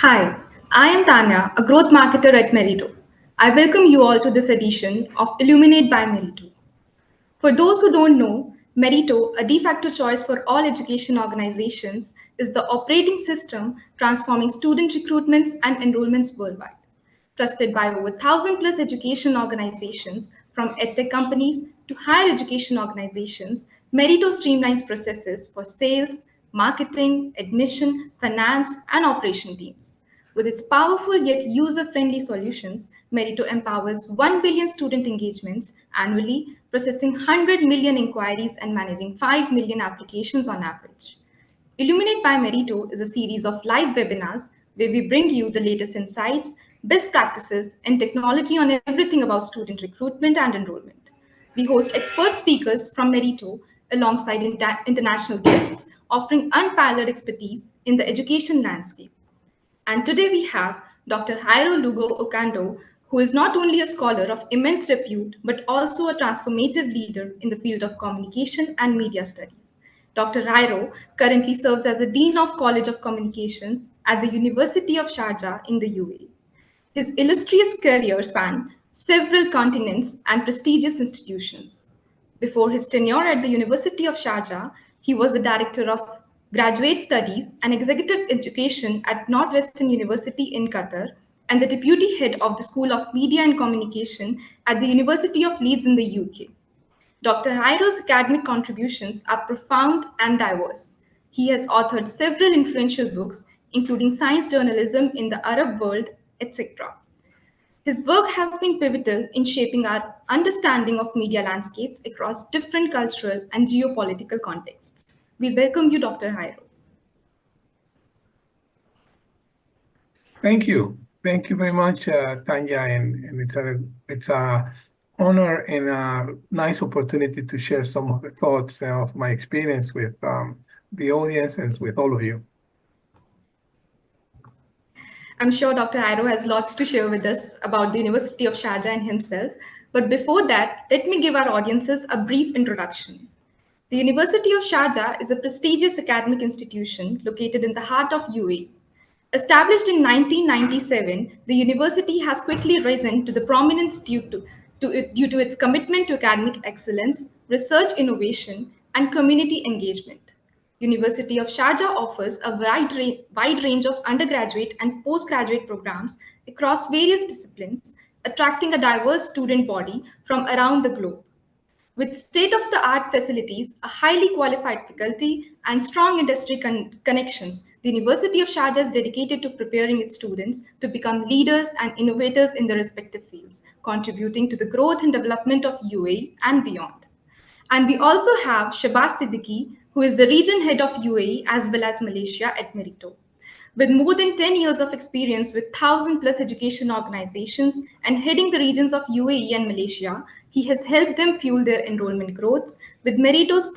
Hi, I am Tanya, a growth marketer at Meritto. I welcome you all to this edition of Illuminate by Meritto. For those who don't know, Meritto, a de facto choice for all education organizations, is the operating system transforming student recruitments and enrollments worldwide. Trusted by over 1,000 plus education organizations, from edtech companies to higher education organizations, Meritto streamlines processes for sales, marketing, admission, finance, and operation teams. With its powerful yet user-friendly solutions, Meritto empowers 1 billion student engagements annually, processing 100 million inquiries and managing 5 million applications on average. Illuminate by Meritto is a series of live webinars where we bring you the latest insights, best practices, and technology on everything about student recruitment and enrollment. We host expert speakers from Meritto alongside international guests, offering unparalleled expertise in the education landscape. And today we have Dr. Jairo Lugo-Ocando, who is not only a scholar of immense repute, but also a transformative leader in the field of communication and media studies. Dr. Jairo currently serves as the Dean of College of Communications at the University of Sharjah in the UAE. His illustrious career spanned several continents and prestigious institutions. Before his tenure at the University of Sharjah, he was the Director of Graduate Studies and Executive Education at Northwestern University in Qatar and the Deputy Head of the School of Media and Communication at the University of Leeds in the UK. Dr. Jairo's academic contributions are profound and diverse. He has authored several influential books, including Science Journalism in the Arab World, etc. His work has been pivotal in shaping our understanding of media landscapes across different cultural and geopolitical contexts. We welcome you, Dr. Jairo. Thank you. Thank you very much, Tanya, and it's a honor and a nice opportunity to share some of the thoughts of my experience with the audience and with all of you. I'm sure Dr. Jairo has lots to share with us about the University of Sharjah and himself. But before that, let me give our audiences a brief introduction. The University of Sharjah is a prestigious academic institution located in the heart of UAE. Established in 1997, the university has quickly risen to the prominence due to its commitment to academic excellence, research innovation, and community engagement. University of Sharjah offers a wide range of undergraduate and postgraduate programs across various disciplines, attracting a diverse student body from around the globe. With state-of-the-art facilities, a highly qualified faculty, and strong industry connections, the University of Sharjah is dedicated to preparing its students to become leaders and innovators in their respective fields, contributing to the growth and development of UAE and beyond. And we also have Shabazz Siddiqui, who is the region head of UAE as well as Malaysia at Meritto. With more than 10 years of experience with 1,000 plus education organizations and heading the regions of UAE and Malaysia, he has helped them fuel their enrollment growths with Meritto's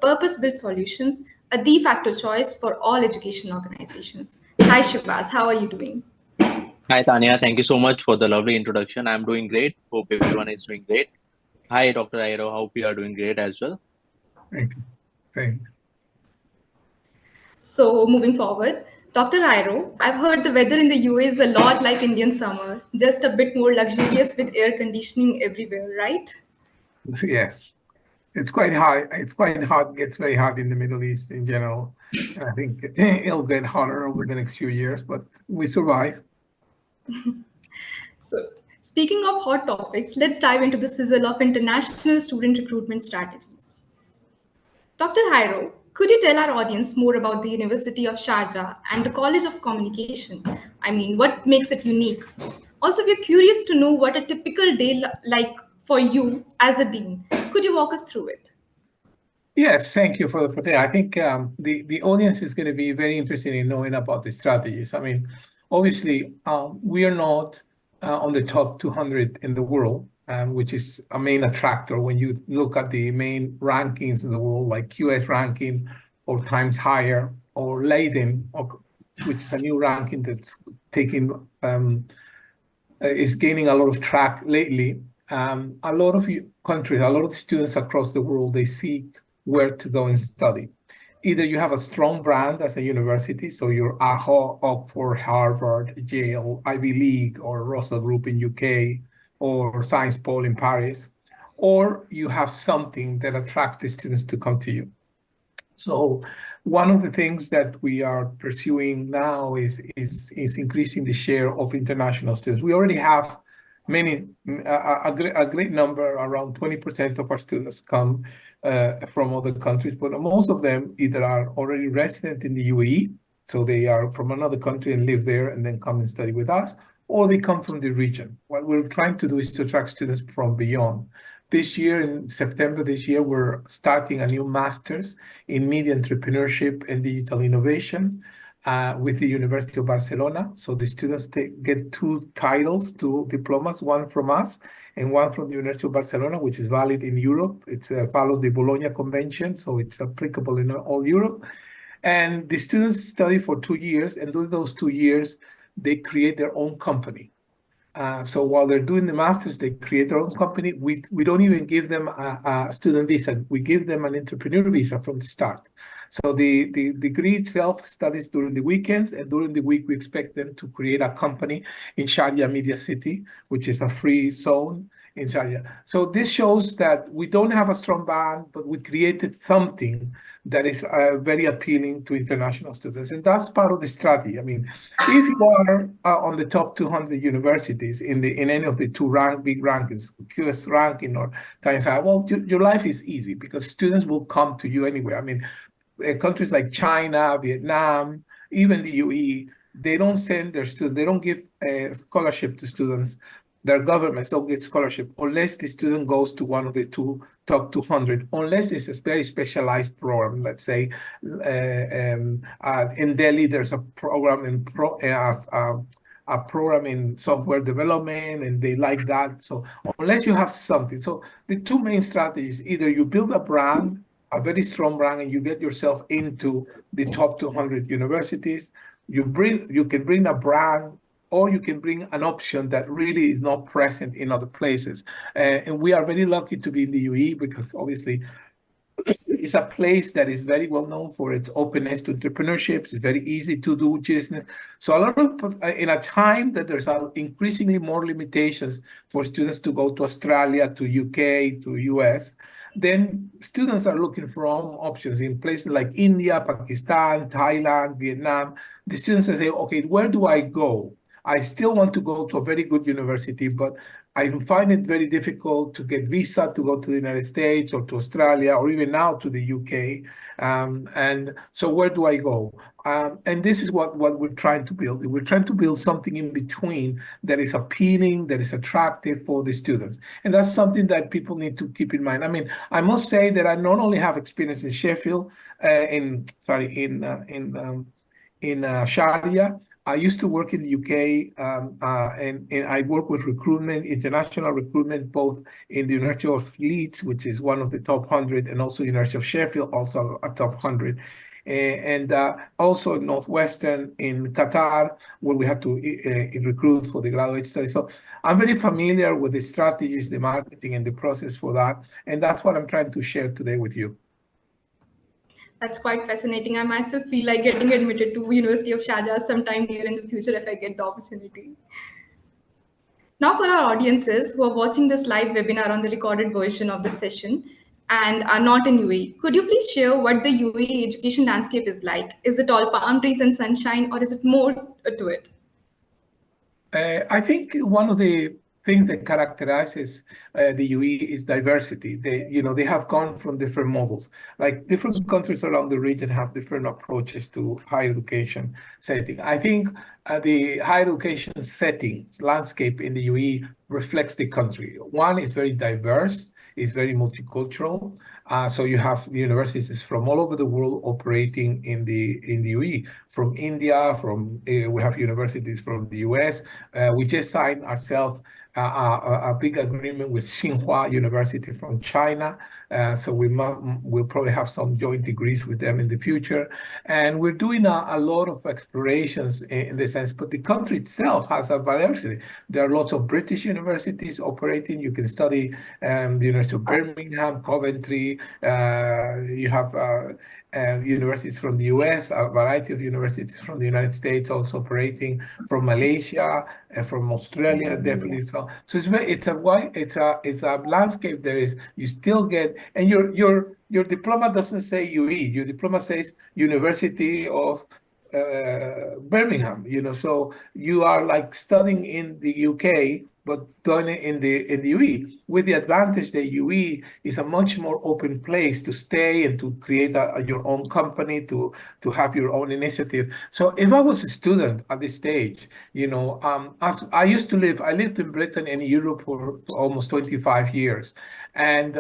purpose-built solutions, a de facto choice for all education organizations. Hi, Shabazz, how are you doing? Hi, Tanya. Thank you so much for the lovely introduction. I'm doing great. Hope everyone is doing great. Hi, Dr. Jairo. Hope you are doing great as well. Thank you. Thank you. So moving forward, Dr. Jairo, I've heard the weather in the UAE is a lot like Indian summer, just a bit more luxurious with air conditioning everywhere, right? Yes. It's quite hot. It's quite hot. Gets very hot in the Middle East in general. And I think it'll get hotter over the next few years, but we survive. So speaking of hot topics, let's dive into the sizzle of international student recruitment strategies. Dr. Jairo, could you tell our audience more about the University of Sharjah and the College of Communication? I mean, what makes it unique? Also, we're curious to know what a typical day like for you as a dean. Could you walk us through it? Yes, thank you for the opportunity. I think the audience is going to be very interested in knowing about the strategies. I mean, obviously, we are not on the top 200 in the world, which is a main attractor when you look at the main rankings in the world, like QS ranking or Times Higher or Leiden, which is a new ranking that's taking is gaining a lot of track lately. A lot of countries, a lot of students across the world, they seek where to go and study. either you have a strong brand as a university, so you're AHO, Oxford, Harvard, Yale, Ivy League, or Russell Group in UK, or Sciences Po in Paris, or you have something that attracts the students to come to you. So one of the things that we are pursuing now is increasing the share of international students. We already have a great number, around 20% of our students come from other countries, but most of them either are already resident in the UAE, so they are from another country and live there and then come and study with us, or they come from the region. What we're trying to do is to attract students from beyond. This year, in September this year, we're starting a new master's in media entrepreneurship and digital innovation with the University of Barcelona. So the students get 2 titles, 2 diplomas, one from us and one from the University of Barcelona, which is valid in Europe. It follows the Bologna Convention, so it's applicable in all Europe. And the students study for 2 years, and during those 2 years, they create their own company. So while they're doing the master's, they create their own company. We don't even give them a student visa. We give them an entrepreneur visa from the start. So the degree itself studies during the weekends, and during the week, we expect them to create a company in Sharjah Media City, which is a free zone in Sharjah. So this shows that we don't have a strong brand, but we created something that is very appealing to international students. And that's part of the strategy. I mean, if you are on the top 200 universities in any of the 2 big rankings, QS ranking or Times High, well, your life is easy because students will come to you anyway. I mean, countries like China, Vietnam, even the UAE, they don't send their students, they don't give a scholarship to students. Their governments don't get scholarship unless the student goes to one of the top 200, unless it's a very specialized program. Let's say in Delhi, there's a program a program in software development, and they like that. So unless you have something, so the 2 main strategies: either you build a brand, a very strong brand, and you get yourself into the top 200 universities. You can bring a brand, or you can bring an option that really is not present in other places. And we are very lucky to be in the UAE because obviously it's a place that is very well known for its openness to entrepreneurship. It's very easy to do business. So a lot of, in a time that there's increasingly more limitations for students to go to Australia, to UK, to US, then students are looking for options in places like India, Pakistan, Thailand, Vietnam. The students say, okay, where do I go? I still want to go to a very good university, but I find it very difficult to get visa to go to the United States or to Australia or even now to the UK. And so where do I go? And this is what we're trying to build. We're trying to build something in between that is appealing, that is attractive for the students. And that's something that people need to keep in mind. I mean, I must say that I not only have experience in Sheffield, in Sharjah. I used to work in the UK, and I work with recruitment, international recruitment, both in the University of Leeds, which is one of the top 100, and also University of Sheffield, also a top 100. And also in Northwestern in Qatar, where we had to recruit for the graduate study. So I'm very familiar with the strategies, the marketing, and the process for that. And that's what I'm trying to share today with you. That's quite fascinating. I myself feel like getting admitted to University of Sharjah sometime near in the future if I get the opportunity. Now for our audiences who are watching this live webinar on the recorded version of the session and are not in UAE, could you please share what the UAE education landscape is like? Is it all palm trees and sunshine, or is it more to it? I think one of the things that characterizes the UAE is diversity. They have gone from different models. Like different countries around the region have different approaches to higher education setting. I think the higher education settings landscape in the UAE reflects the country. One is very diverse, is very multicultural. So you have universities from all over the world operating in the UAE, from India, we have universities from the US. We just signed ourselves a big agreement with Tsinghua University from China. So we'll probably have some joint degrees with them in the future. And we're doing a lot of explorations in the sense, but the country itself has a diversity. There are lots of British universities operating. You can study the University of Birmingham, Coventry. You have universities from the US, a variety of universities from the United States also operating, from Malaysia, from Australia, definitely. So it's a landscape. You still get, and your diploma doesn't say UE. Your diploma says University of Birmingham. So you are like studying in the UK, but done it in the UE, with the advantage that UE is a much more open place to stay and to create your own company, to have your own initiative. So if I was a student at this stage, as I lived in Britain and Europe for almost 25 years, and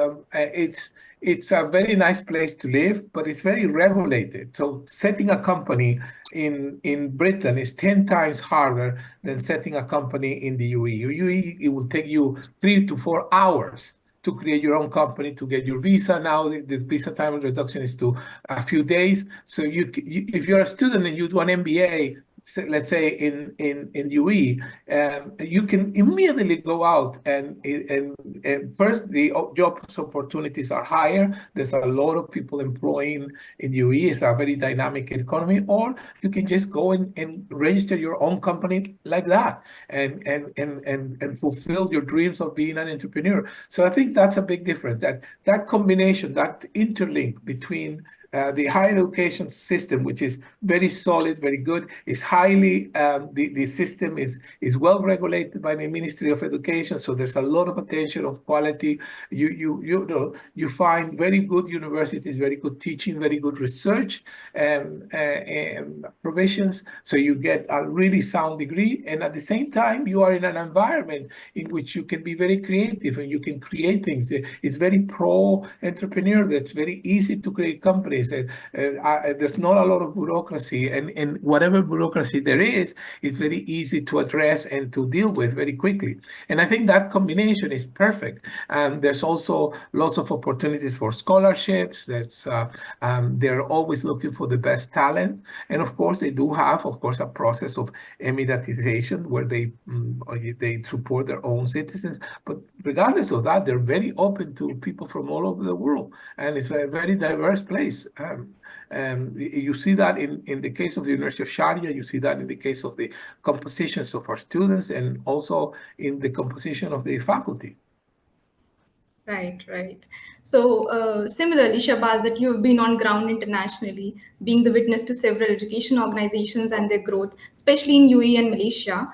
it's a very nice place to live, but it's very regulated. So setting a company in Britain is 10 times harder than setting a company in the UE. UE, it will take you 3 to 4 hours to create your own company, to get your visa. Now the visa time reduction is to a few days. So if you're a student and you do an MBA, let's say in UE, you can immediately go out and first, the job opportunities are higher. There's a lot of people employing in UE. It's a very dynamic economy. Or you can just go and register your own company like that and fulfill your dreams of being an entrepreneur. So I think that's a big difference. That combination, that interlink between the higher education system, which is very solid, very good, is highly, the system is well regulated by the Ministry of Education. So there's a lot of attention of quality. You find very good universities, very good teaching, very good research and provisions. So you get a really sound degree. And at the same time, you are in an environment in which you can be very creative and you can create things. It's very pro-entrepreneur. That's very easy to create companies. There's not a lot of bureaucracy, and whatever bureaucracy there is, it's very easy to address and to deal with very quickly. And I think that combination is perfect. There's also lots of opportunities for scholarships. They're always looking for the best talent, and of course they do have, of course, a process of emiratization where they support their own citizens. But regardless of that, they're very open to people from all over the world, and it's a very diverse place. You see that in the case of the University of Sharjah, you see that in the case of the compositions of our students, and also in the composition of the faculty. Right. So similarly, Shabazz, that you've been on ground internationally, being the witness to several education organizations and their growth, especially in UAE and Malaysia.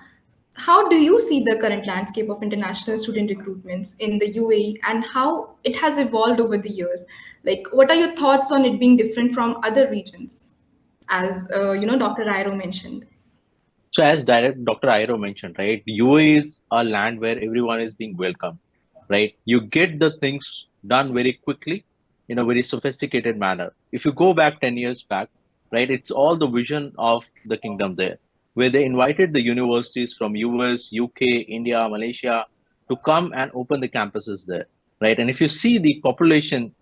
How do you see the current landscape of international student recruitments in the UAE and how it has evolved over the years? Like, what are your thoughts on it being different from other regions, as Dr. Jairo mentioned? So as Dr. Jairo mentioned, right, UAE is a land where everyone is being welcomed, right? You get the things done very quickly in a very sophisticated manner. If you go back 10 years back, right, it's all the vision of the kingdom there, where they invited the universities from US, UK, India, Malaysia to come and open the campuses there, right? And if you see the population,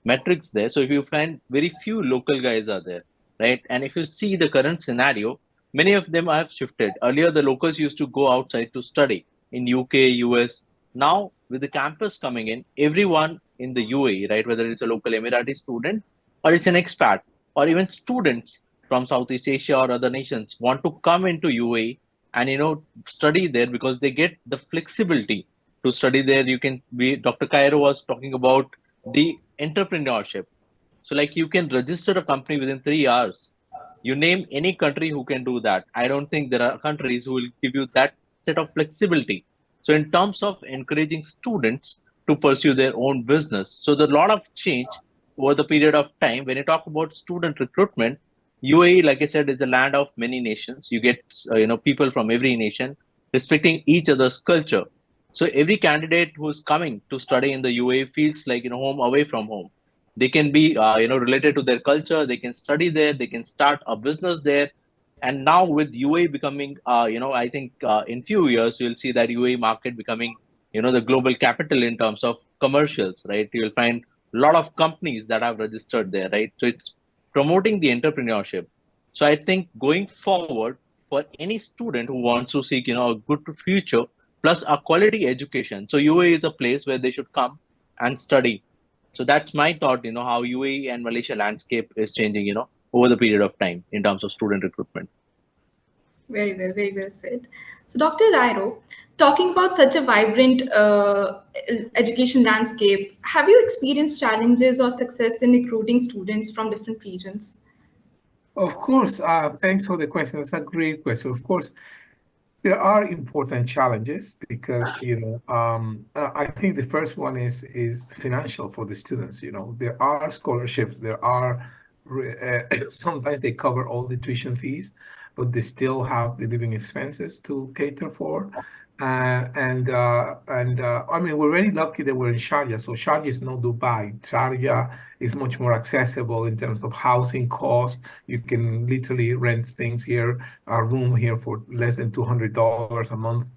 metrics there, so if you find very few local guys are there, right? And if you see the current scenario, many of them have shifted. Earlier, the locals used to go outside to study in UK, US. Now, with the campus coming in, everyone in the UAE, right, whether it's a local Emirati student or it's an expat or even students from Southeast Asia or other nations want to come into UAE and, study there because they get the flexibility to study there. You can be, Dr. Jairo was talking about the entrepreneurship. So like you can register a company within 3 hours. You name any country who can do that. I don't think there are countries who will give you that set of flexibility. So in terms of encouraging students to pursue their own business, so there's a lot of change over the period of time. When you talk about student recruitment, UAE, like I said, is the land of many nations. You get people from every nation respecting each other's culture. So every candidate who's coming to study in the UAE feels like home away from home. They can be related to their culture. They can study there. They can start a business there. And now with UAE becoming, I think in few years you'll see that UAE market becoming, the global capital in terms of commercials, right? You'll find a lot of companies that have registered there, right? So it's promoting the entrepreneurship. So I think going forward, for any student who wants to seek, a good future plus a quality education, so UAE is a place where they should come and study. So that's my thought, how UAE and Malaysia landscape is changing, over the period of time in terms of student recruitment. Very well said. So, Dr. Jairo, talking about such a vibrant education landscape, have you experienced challenges or success in recruiting students from different regions? Of course, thanks for the question. That's a great question. Of course, there are important challenges because, I think the first one is financial for the students. There are scholarships, there are sometimes they cover all the tuition fees, but they still have the living expenses to cater for. I mean, we're very lucky that we're in Sharjah. So Sharjah is not Dubai. Sharjah is much more accessible in terms of housing costs. You can literally rent things here, a room here for less than $200 a month,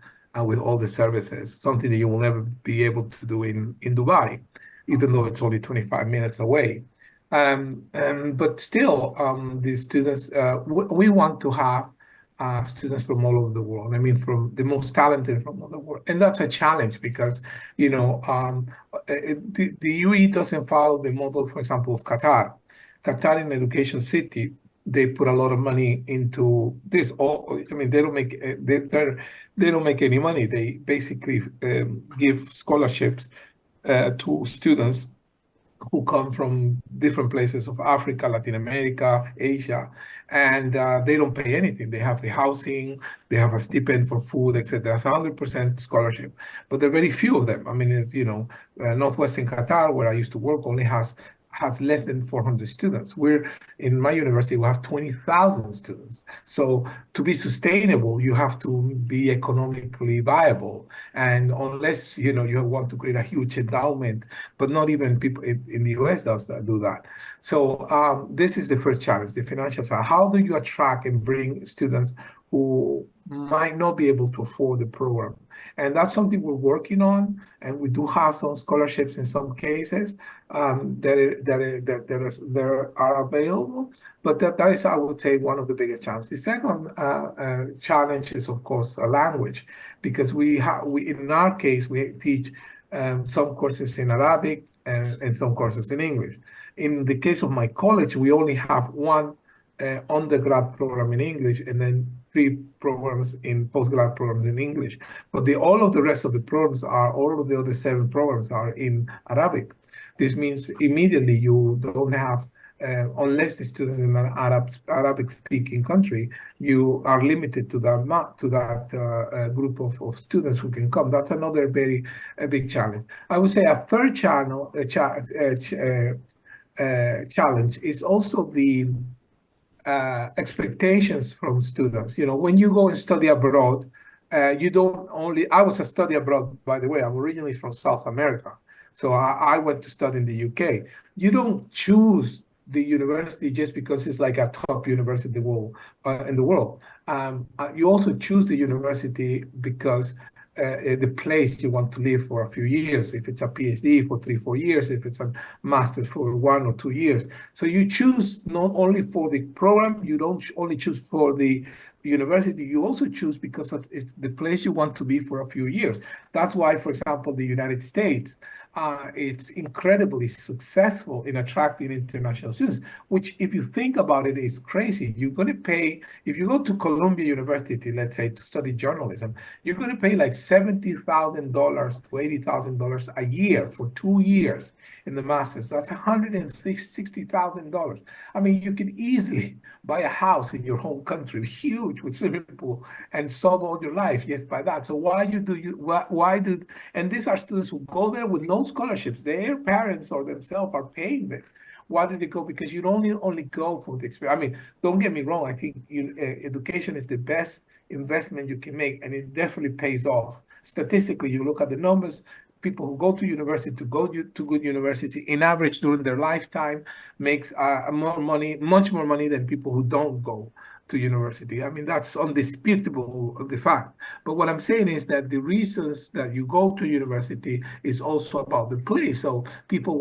with all the services, something that you will never be able to do in Dubai, even though it's only 25 minutes away. But still, the students, we want to have students from all over the world. I mean, from the most talented from all the world. And that's a challenge because, the UAE doesn't follow the model, for example, of Qatar. Qatar in Education City, they put a lot of money into this. I mean, they don't make they don't make any money. They basically give scholarships to students who come from different places of Africa, Latin America, Asia, and they don't pay anything. They have the housing, they have a stipend for food, etc. It's 100% scholarship, but there are very few of them. I mean, Northwestern Qatar, where I used to work, only has less than 400 students. We're in my university, we have 20,000 students. So to be sustainable, you have to be economically viable. And unless, you want to create a huge endowment, but not even people in the US do that. So this is the first challenge, the financial side. How do you attract and bring students who might not be able to afford the program? And that's something we're working on, and we do have some scholarships in some cases that are available. But that is, I would say, one of the biggest challenges. The second challenge is, of course, a language, because in our case we teach some courses in Arabic and some courses in English. In the case of my college, we only have one undergrad program in English and then 3 programs in postgrad programs in English. But all of the rest of the programs all of the other 7 programs are in Arabic. This means immediately you don't have, unless the students in an Arabic-speaking country, you are limited to that group of students who can come. That's another very big challenge. I would say a third challenge is also the expectations from students. When you go and study abroad, you don't only. I was a study abroad, by the way. I'm originally from South America, so I went to study in the UK. You don't choose the university just because it's like a top university in the world. You also choose the university because the place you want to live for a few years, if it's a PhD for 3-4 years, if it's a master's for 1 or 2 years. So you choose not only for the program, you don't only choose for the university, you also choose because it's the place you want to be for a few years. That's why, for example, the United States, it's incredibly successful in attracting international students, which, if you think about it, is crazy. You're going to pay, if you go to Columbia University, let's say, to study journalism, you're going to pay like $70,000 to $80,000 a year for 2 years in the master's. That's $160,000. I mean, you could easily buy a house in your home country, huge, with swimming pool, and solve all your life just by that. So and these are students who go there with no scholarships. Their parents or themselves are paying this. Why did they go? Because you don't only go for the experience. I mean, don't get me wrong. I think education is the best investment you can make, and it definitely pays off. Statistically, you look at the numbers, people who go to university, to good university, in average during their lifetime, makes much more money than people who don't go. to university. I mean, that's undisputable, the fact. But what I'm saying is that the reasons that you go to university is also about the place. So people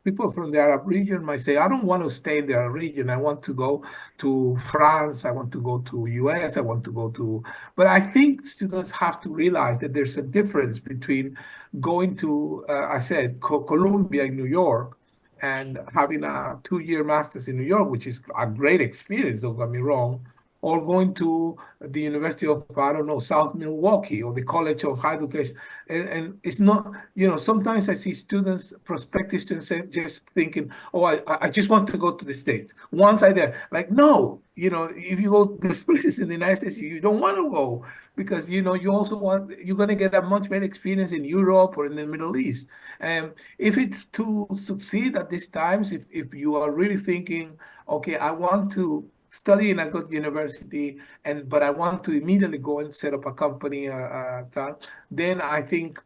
people from the Arab region might say, I don't want to stay in the Arab region. I want to go to France. I want to go to US. I want to go to. But I think students have to realize that there's a difference between going to, I said, Columbia in New York, and having a 2-year master's in New York, which is a great experience, don't get me wrong, or going to the University of, I don't know, South Milwaukee, or the College of Higher Education. And it's not, sometimes I see students, prospective students, just thinking, oh, I just want to go to the States. Once I'm there, like, no, if you go to these places in the United States, you don't want to go, because, you also you're going to get a much better experience in Europe or in the Middle East. And if it's to succeed at these times, if you are really thinking, okay, I want to study in a good university, but I want to immediately go and set up a company, then I think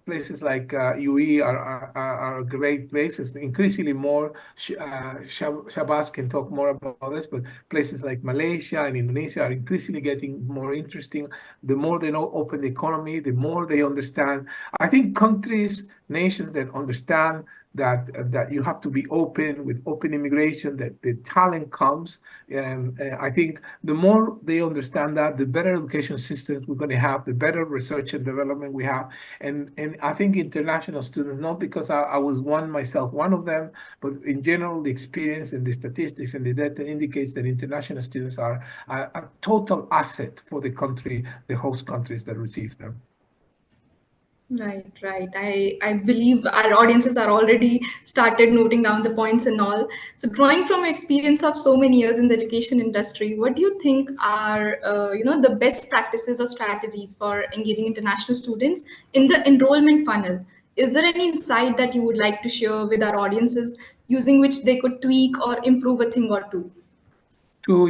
places like UE are great places. Increasingly more, Shabazz can talk more about this, but places like Malaysia and Indonesia are increasingly getting more interesting. The more they open the economy, the more they understand. I think countries, nations that understand that you have to be open with open immigration, that the talent comes. And I think the more they understand that, the better education systems we're going to have, the better research and development we have. And I think international students, not because I was myself one of them, but in general, the experience and the statistics and the data indicates that international students are a total asset for the country, the host countries that receive them. Right, right. I believe our audiences are already started noting down the points and all. So drawing from your experience of so many years in the education industry, what do you think are, the best practices or strategies for engaging international students in the enrollment funnel? Is there any insight that you would like to share with our audiences using which they could tweak or improve a thing or two? You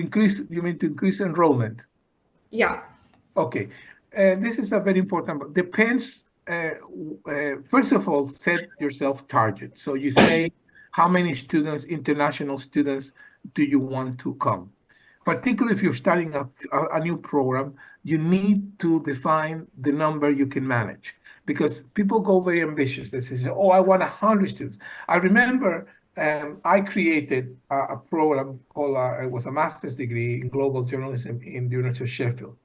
mean to increase enrollment? Yeah. Okay. This is a very important, but depends. First of all, set yourself target. So you say, how many students, international students, do you want to come? Particularly if you're starting a new program, you need to define the number you can manage, because people go very ambitious. They say, oh, I want 100 students. I remember I created a program called, it was a master's degree in global journalism in the University of Sheffield.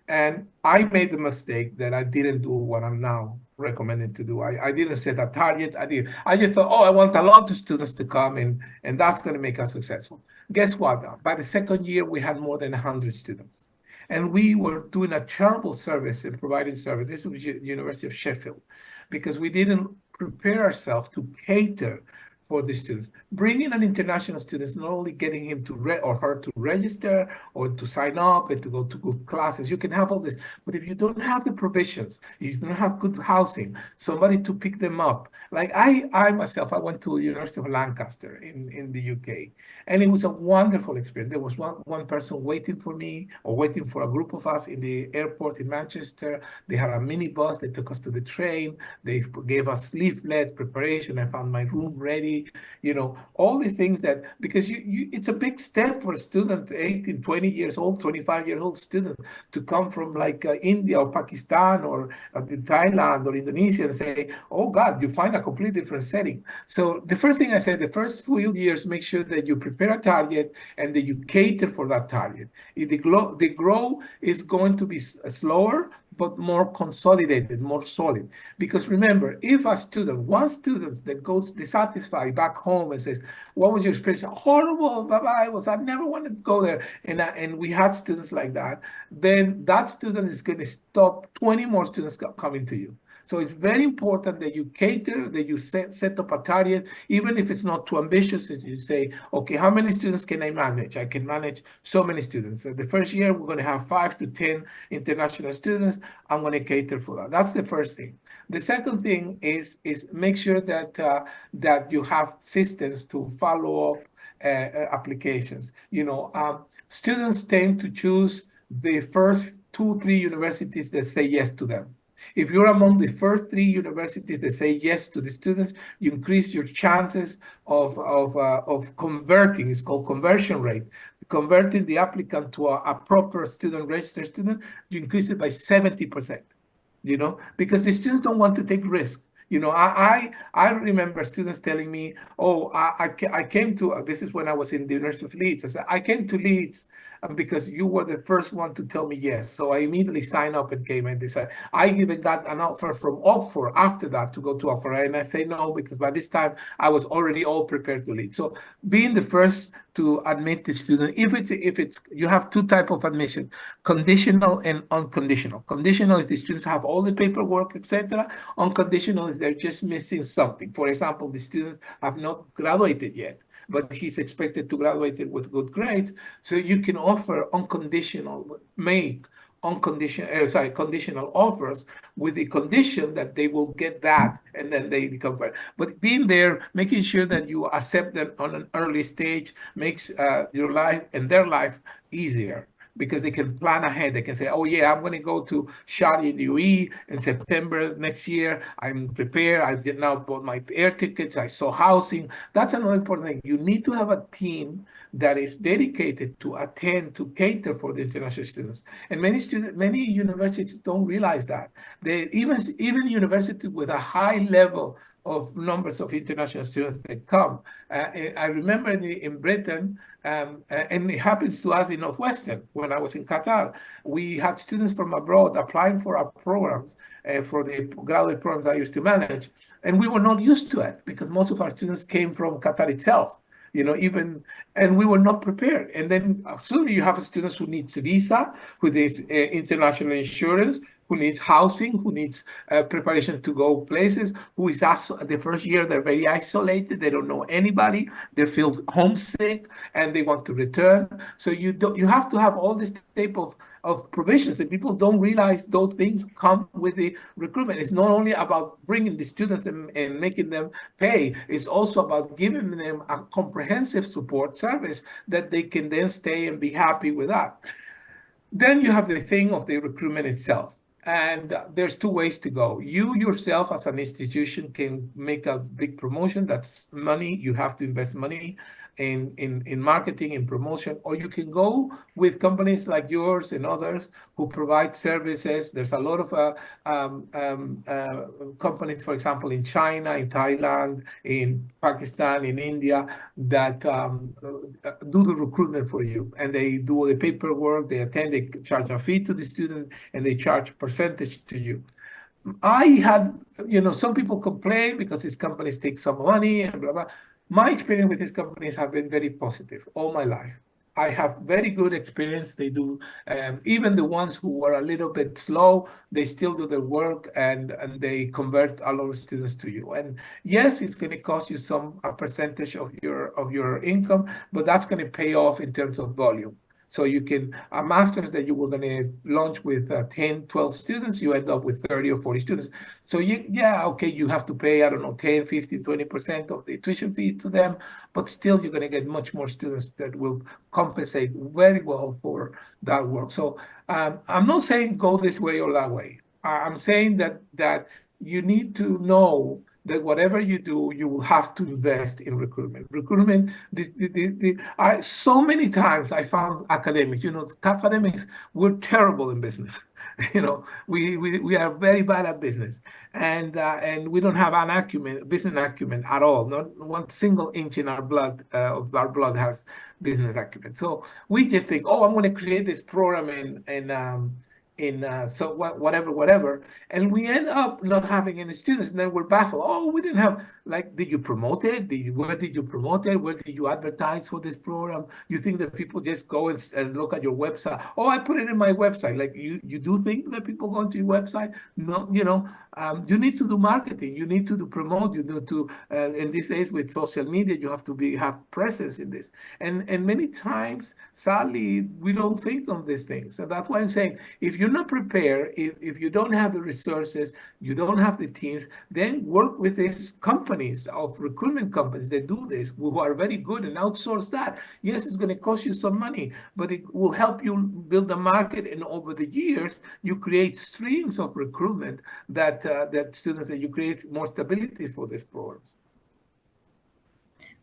And I made the mistake that I didn't do what I'm now recommending to do. I didn't set a target. I just thought, oh, I want a lot of students to come in, and that's going to make us successful. Guess what? By the second year, we had more than 100 students. And we were doing a terrible service in providing service. This was University of Sheffield, because we didn't prepare ourselves to cater for the students. Bringing an international student is not only getting him or her to register or to sign up and to go to good classes. You can have all this, but if you don't have the provisions, if you don't have good housing, somebody to pick them up. Like I myself, I went to the University of Lancaster in the UK, and it was a wonderful experience. There was one person waiting for me, or waiting for a group of us in the airport in Manchester. They had a minibus. They took us to the train. They gave us leaflet preparation. I found my room ready. All the things that, because it's a big step for a student, 18, 20 years old, 25-year-old student, to come from like India or Pakistan or Thailand or Indonesia and say, oh God, you find a completely different setting. So the first thing I said, the first few years, make sure that you prepare a target and that you cater for that target. The grow is going to be slower, but more consolidated, more solid. Because remember, if one student that goes dissatisfied back home and says, what was your experience? Horrible, bye-bye, I never wanted to go there. And we had students like that. Then that student is going to stop 20 more students coming to you. So it's very important that you cater, that you set up a target, even if it's not too ambitious. You say, okay, how many students can I manage? I can manage so many students. So the first year, we're going to have 5 to 10 international students. I'm going to cater for that. That's the first thing. The second thing is make sure that that you have systems to follow up applications. Students tend to choose the first 2-3 universities that say yes to them. If you're among the first 3 universities that say yes to the students, you increase your chances of converting. It's called conversion rate. Converting the applicant to a proper student, registered student, you increase it by 70%. Because the students don't want to take risks. I remember students telling me, oh, I came to, this is when I was in the University of Leeds. I said, I came to Leeds because you were the first one to tell me yes. So I immediately signed up and came, and they said, I even got an offer from Oxford after that to go to Oxford. And I say no, because by this time I was already all prepared to lead. So being the first to admit the student, if it's you have 2 types of admission, conditional and unconditional. Conditional is the students have all the paperwork, etc. Unconditional is they're just missing something. For example, the students have not graduated yet, but he's expected to graduate with good grades. So you can offer conditional offers with the condition that they will get that, and then they convert. But being there, making sure that you accept them on an early stage makes your life and their life easier, because they can plan ahead. They can say, oh yeah, I'm going to go to Sharjah in the UAE in September next year. I'm prepared. I did now bought my air tickets. I saw housing. That's another important thing. You need to have a team that is dedicated to attend, to cater for the international students. And many universities don't realize that. Even universities with a high level of numbers of international students that come. I remember in Britain, and it happens to us in Northwestern. When I was in Qatar, we had students from abroad applying for our programs, for the graduate programs I used to manage, and we were not used to it because most of our students came from Qatar itself. And we were not prepared. And then suddenly you have students who needs visa, who needs international insurance, who needs housing, who needs preparation to go places, who is also the first year they're very isolated, they don't know anybody, they feel homesick, and they want to return. So you have to have all this type of provisions, and people don't realize those things come with the recruitment. It's not only about bringing the students and making them pay, it's also about giving them a comprehensive support service that they can then stay and be happy with that. Then you have the thing of the recruitment itself. And there's 2 ways to go. You yourself as an institution can make a big promotion. That's money. You have to invest money in marketing, in promotion, or you can go with companies like yours and others who provide services. There's a lot of companies, for example, in China, in Thailand, in Pakistan, in India, that do the recruitment for you. And they do all the paperwork, they attend, they charge a fee to the student, and they charge percentage to you. I had, some people complain because these companies take some money and blah, blah. My experience with these companies have been very positive all my life. I have very good experience. They do, even the ones who were a little bit slow, they still do their work, and they convert a lot of students to you. And yes, it's going to cost you a percentage of your income, but that's going to pay off in terms of volume. So you can, a master's that you were going to launch with 10, 12 students, you end up with 30 or 40 students. So you have to pay, I don't know, 10, 15, 20% of the tuition fee to them, but still you're going to get much more students that will compensate very well for that work. So I'm not saying go this way or that way. I'm saying that you need to know that whatever you do, you will have to invest in recruitment. Recruitment, so many times I found academics, academics, we're terrible in business. We are very bad at business, and we don't have business acumen at all. Not one single inch in our blood, has business acumen. So we just think, oh, I'm going to create this program whatever, and we end up not having any students, and then we're baffled. Oh, we didn't have, did you promote it? Where did you promote it? Where did you advertise for this program? You think that people just go and look at your website? Oh, I put it in my website. You do think that people go to your website? No, you need to do marketing. You need to promote. You need to, in these days with social media, you have to have presence in this. And many times, sadly, we don't think of these things. So that's why I'm saying, if you're you're not prepared, if you don't have the resources, you don't have the teams, then work with these companies of recruitment companies that do this, who are very good, and outsource that. Yes, it's going to cost you some money, but it will help you build a market, and over the years, you create streams of recruitment that students, that you create more stability for these programs.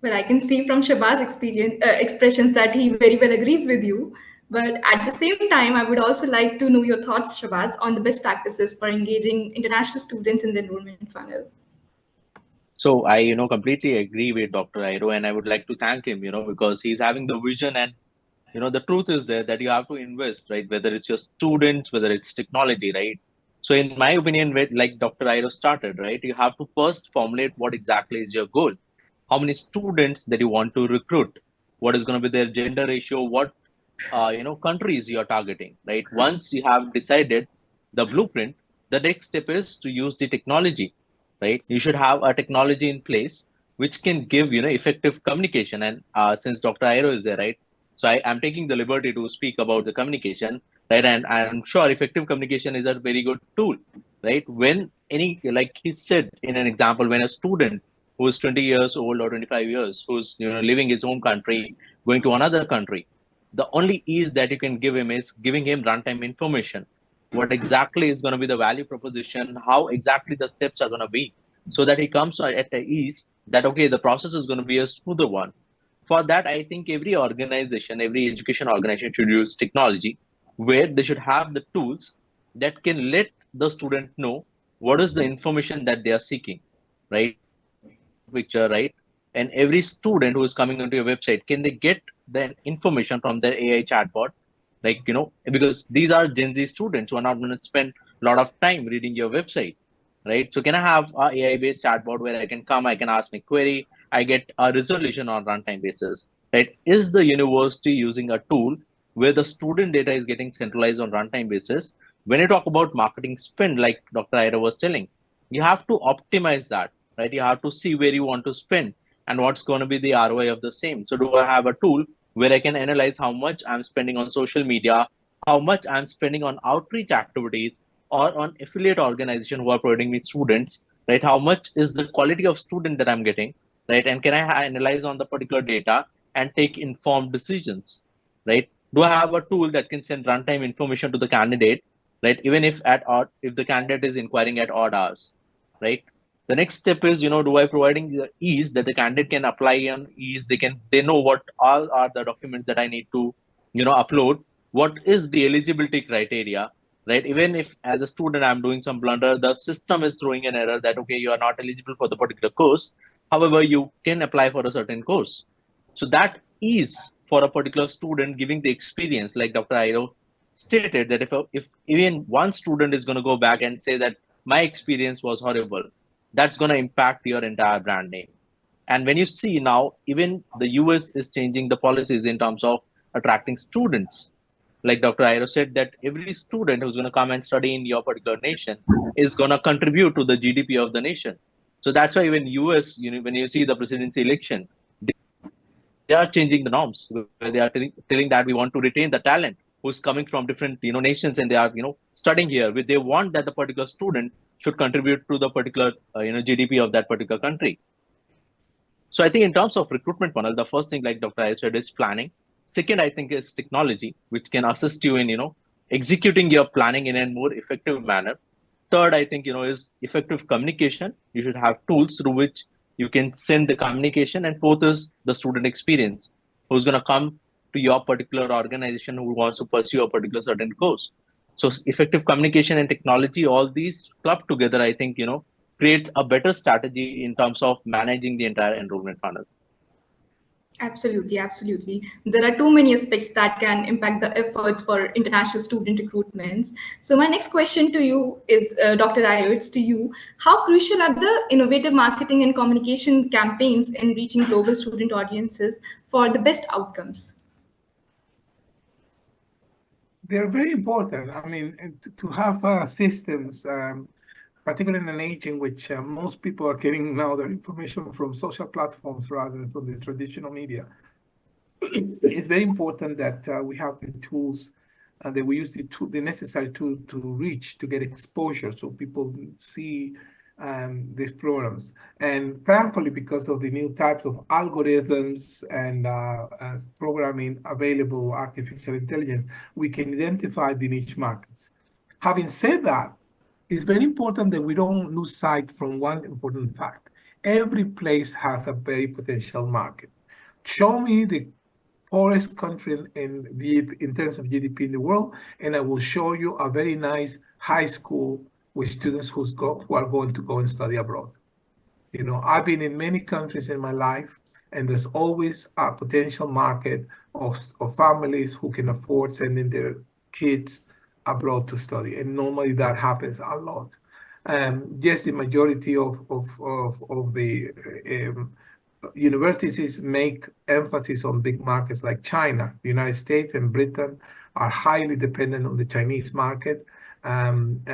Well, I can see from Shabaz's expressions that he very well agrees with you. But at the same time, I would also like to know your thoughts, Shabaz, on the best practices for engaging international students in the enrollment funnel. So I, completely agree with Dr. Jairo, and I would like to thank him, because he's having the vision, and, the truth is there that you have to invest, right? Whether it's your students, whether it's technology, right? So in my opinion, like Dr. Jairo started, right? You have to first formulate what exactly is your goal. How many students that you want to recruit? What is going to be their gender ratio? What, countries you're targeting, right? Once you have decided the blueprint, the next step is to use the technology, right? You should have a technology in place which can give, effective communication. And since Dr. Jairo is there, right? So I am taking the liberty to speak about the communication, right? And I'm sure effective communication is a very good tool, right? When like he said in an example, when a student who is 20 years old or 25 years, who's leaving his home country, going to another country, the only ease that you can give him is giving him runtime information. What exactly is going to be the value proposition, how exactly the steps are going to be, so that he comes at the ease that, okay, the process is going to be a smoother one. For that, I think every organization, every education organization should use technology where they should have the tools that can let the student know what is the information that they are seeking, right? Picture, right? And every student who is coming onto your website, can they get the information from their AI chatbot? Like, because these are Gen Z students who are not going to spend a lot of time reading your website, right? So can I have a AI-based chatbot where I can come, I can ask my query, I get a resolution on runtime basis, right? Is the university using a tool where the student data is getting centralized on runtime basis? When you talk about marketing spend, like Dr. Jairo was telling, you have to optimize that, right? You have to see where you want to spend and what's going to be the ROI of the same. So do I have a tool where I can analyze how much I'm spending on social media, how much I'm spending on outreach activities, or on affiliate organization who are providing me students, right? How much is the quality of student that I'm getting, right? And can I analyze on the particular data and take informed decisions, right? Do I have a tool that can send runtime information to the candidate, right? Even if if the candidate is inquiring at odd hours, right? The next step is, do I providing the ease that the candidate can apply on ease? They know what all are the documents that I need to, upload. What is the eligibility criteria, right? Even if as a student I'm doing some blunder, the system is throwing an error that, okay, you are not eligible for the particular course. However, you can apply for a certain course. So that is for a particular student giving the experience, like Dr. Jairo stated, that if even one student is going to go back and say that my experience was horrible, that's going to impact your entire brand name. And when you see now, even the US is changing the policies in terms of attracting students. Like Dr. Jairo said, that every student who's going to come and study in your particular nation is going to contribute to the GDP of the nation. So that's why even US, when you see the presidency election, they are changing the norms where they are telling that we want to retain the talent who's coming from different nations, and they are studying here. They want that the particular student should contribute to the particular GDP of that particular country. So I think in terms of recruitment funnel, the first thing, like Dr. I said, is planning. Second, I think, is technology, which can assist you in executing your planning in a more effective manner. Third, I think is effective communication. You should have tools through which you can send the communication. And fourth is the student experience, who's going to come to your particular organization who wants to pursue a particular certain course. So effective communication and technology, all these clubbed together, I think creates a better strategy in terms of managing the entire enrollment funnel. Absolutely, absolutely. There are too many aspects that can impact the efforts for international student recruitments. So my next question to you is, Dr. Jairo, it's to you. How crucial are the innovative marketing and communication campaigns in reaching global student audiences for the best outcomes? They're very important. I mean, to have systems, particularly in an age in which most people are getting now their information from social platforms rather than from the traditional media. It's very important that we have the tools and that we use the necessary tool to reach, to get exposure, so people see these programs. And thankfully, because of the new types of algorithms and programming available, artificial intelligence, we can identify the niche markets. Having said that, it's very important that we don't lose sight from one important fact. Every place has a very potential market. Show me the poorest country in terms of GDP in the world, and I will show you a very nice high school with students who are going to go and study abroad. You know, I've been in many countries in my life, and there's always a potential market of families who can afford sending their kids abroad to study. And normally that happens a lot. Yes, the majority of the universities make emphasis on big markets like China. The United States and Britain are highly dependent on the Chinese market. And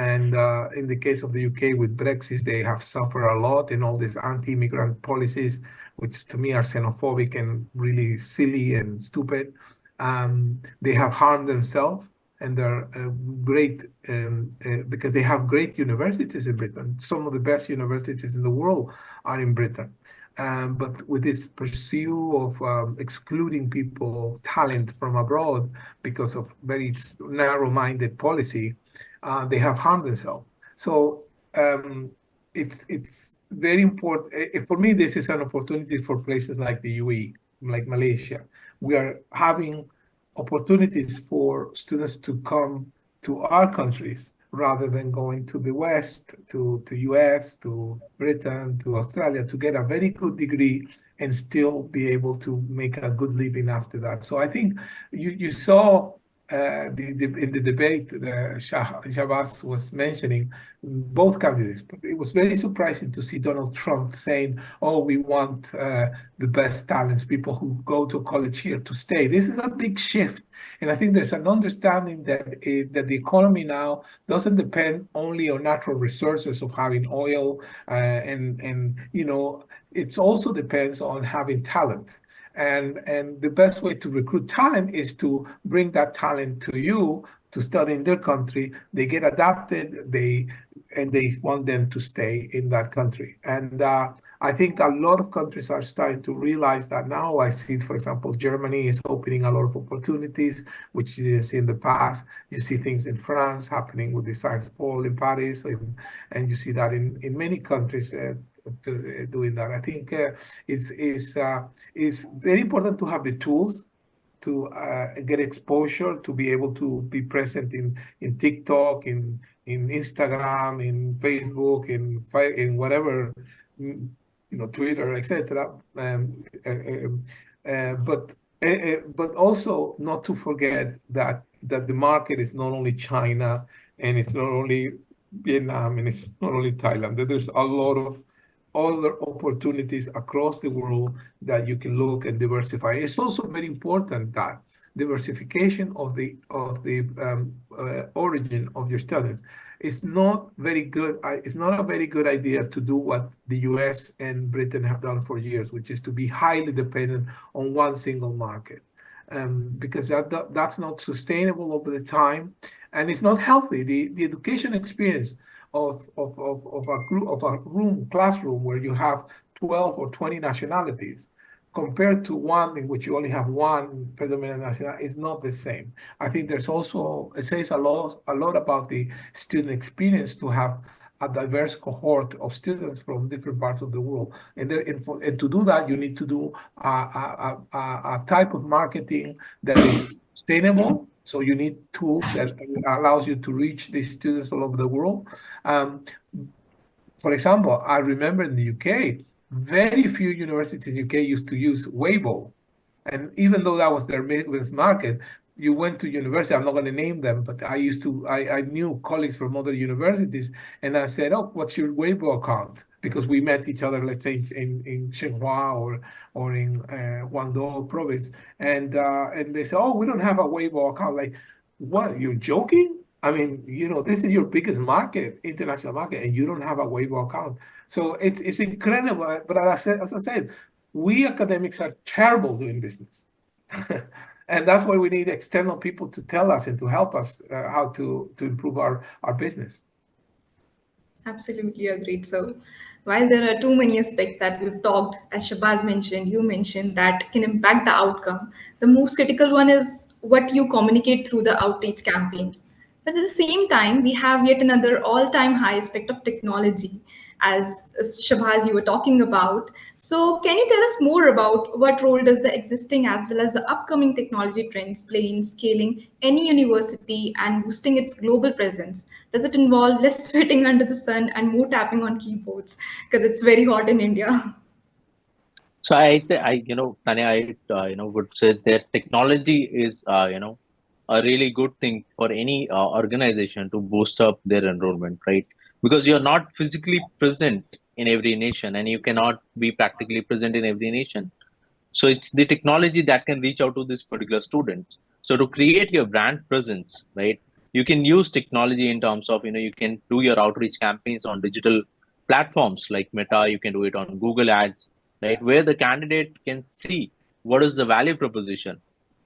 in the case of the UK with Brexit, they have suffered a lot in all these anti-immigrant policies, which to me are xenophobic and really silly and stupid. They have harmed themselves, and they're great because they have great universities in Britain. Some of the best universities in the world are in Britain. But with this pursuit of excluding people, talent from abroad because of very narrow-minded policy, they have harmed themselves. So it's very important. For me, this is an opportunity for places like the UAE, like Malaysia. We are having opportunities for students to come to our countries rather than going to the West, to US, to Britain, to Australia, to get a very good degree and still be able to make a good living after that. So I think you saw in the debate Shabazz was mentioning both candidates, but it was very surprising to see Donald Trump saying, oh, we want the best talents, people who go to college here to stay. This is a big shift. And I think there's an understanding that that the economy now doesn't depend only on natural resources of having oil, and you know, it also depends on having talent. And the best way to recruit talent is to bring that talent to you to study in their country. They get adapted, they want them to stay in that country. And I think a lot of countries are starting to realize that now. I see, for example, Germany is opening a lot of opportunities, which you didn't see in the past. You see things in France happening with the Sciences Po in Paris, and you see that in many countries doing that. I think it's very important to have the tools to get exposure, to be able to be present in TikTok, in Instagram, in Facebook, in whatever, you know, Twitter, etc. But also not to forget that the market is not only China, and it's not only Vietnam, and it's not only Thailand. That there's a lot of other opportunities across the world that you can look and diversify. It's also very important that diversification of the origin of your studies. It's not very good. It's not a very good idea to do what the US and Britain have done for years, which is to be highly dependent on one single market, because that's not sustainable over the time, and it's not healthy. The education experience of a classroom where you have 12 or 20 nationalities compared to one in which you only have one predominant nationality is not the same. I think there's also, it says a lot about the student experience to have a diverse cohort of students from different parts of the world. And to do that, you need to do a type of marketing that is sustainable. So you need tools that allows you to reach these students all over the world. For example, I remember in the UK, very few universities in the UK used to use Weibo. And even though that was their biggest market, you went to university, I'm not going to name them, but I knew colleagues from other universities, and I said, oh, what's your Weibo account? Because we met each other, let's say, in Shenhua or in Guangdong province. And they said, oh, we don't have a Weibo account. Like, what, you're joking? I mean, you know, this is your biggest market, international market, and you don't have a Weibo account. So it's incredible. But as I said, we academics are terrible doing business. And that's why we need external people to tell us and to help us how to improve our business. Absolutely agreed. So, while there are too many aspects that we've talked, as Shabazz mentioned, you mentioned, that can impact the outcome, the most critical one is what you communicate through the outreach campaigns. But at the same time, we have yet another all-time high aspect of technology, as Shabazz you were talking about. So, can you tell us more about what role does the existing as well as the upcoming technology trends play in scaling any university and boosting its global presence? Does it involve less sweating under the sun and more tapping on keyboards? Because it's very hot in India. So Tanya, would say that technology is, a really good thing for any organization to boost up their enrollment, right? Because you're not physically present in every nation, and you cannot be practically present in every nation. So it's the technology that can reach out to this particular student. So to create your brand presence, right, you can use technology in terms of, you can do your outreach campaigns on digital platforms like Meta, you can do it on Google Ads, right, where the candidate can see what is the value proposition.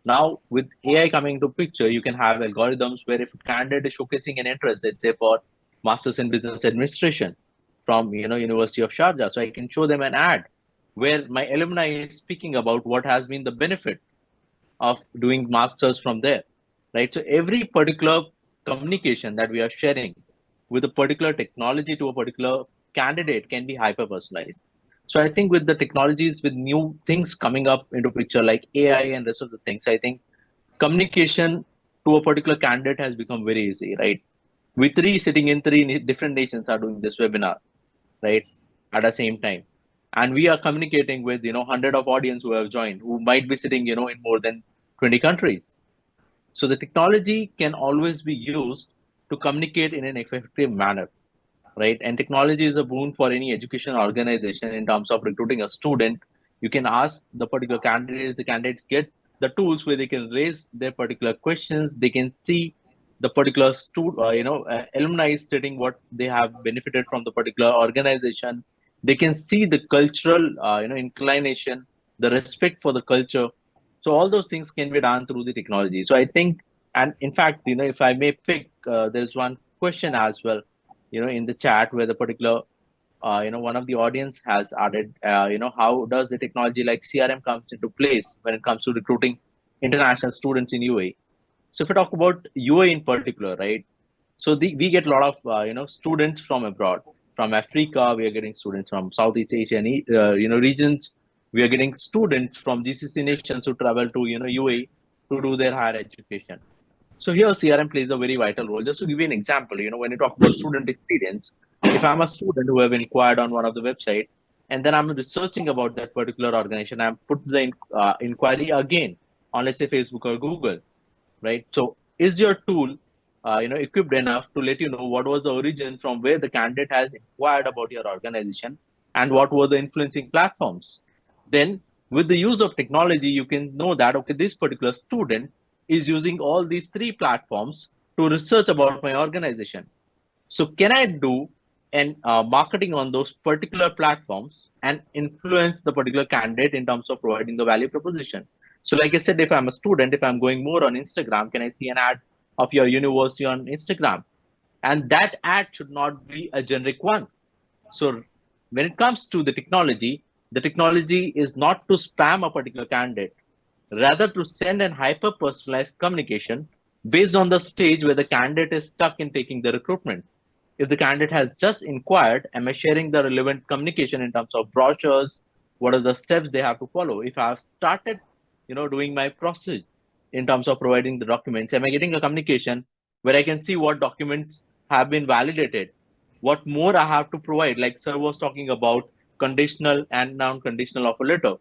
Now, with AI coming into picture, you can have algorithms where if a candidate is showcasing an interest, let's say for Masters in Business Administration from, University of Sharjah, so I can show them an ad where my alumni is speaking about what has been the benefit of doing masters from there, right? So every particular communication that we are sharing with a particular technology to a particular candidate can be hyper personalized. So I think with the technologies, with new things coming up into picture like AI and rest of the things, I think communication to a particular candidate has become very easy, right? We three sitting in three different nations are doing this webinar, right, at the same time, and we are communicating with 100 of audience who have joined, who might be sitting in more than 20 countries. So the technology can always be used to communicate in an effective manner, right? And technology is a boon for any education organization in terms of recruiting a student. You can ask the particular candidates, the candidates get the tools where they can raise their particular questions. They can see the particular alumni stating what they have benefited from the particular organization. They can see the cultural, inclination, the respect for the culture. So all those things can be done through the technology. So I think, and in fact, if I may pick, there's one question as well, in the chat where the particular, one of the audience has added, how does the technology like CRM comes into place when it comes to recruiting international students in UAE? So if we talk about UAE in particular, right? So we get a lot of, students from abroad, from Africa, we are getting students from Southeast Asia, and, regions. We are getting students from GCC nations who travel to, UAE to do their higher education. So here CRM plays a very vital role. Just to give you an example, when you talk about student experience, if I'm a student who have inquired on one of the website, and then I'm researching about that particular organization, I put the inquiry again on, let's say, Facebook or Google, right? So is your tool, equipped enough to let you know what was the origin from where the candidate has inquired about your organization and what were the influencing platforms? Then with the use of technology, you can know that, okay, this particular student is using all these three platforms to research about my organization. So can I do an marketing on those particular platforms and influence the particular candidate in terms of providing the value proposition? So like I said, if I'm a student, if I'm going more on Instagram, can I see an ad of your university on Instagram? And that ad should not be a generic one. So when it comes to the technology is not to spam a particular candidate, rather to send an hyper personalized communication based on the stage where the candidate is stuck in taking the recruitment. If the candidate has just inquired, am I sharing the relevant communication in terms of brochures? What are the steps they have to follow? If I have started, doing my process in terms of providing the documents, am I getting a communication where I can see what documents have been validated? What more I have to provide? Like sir was talking about conditional and non-conditional offer letter.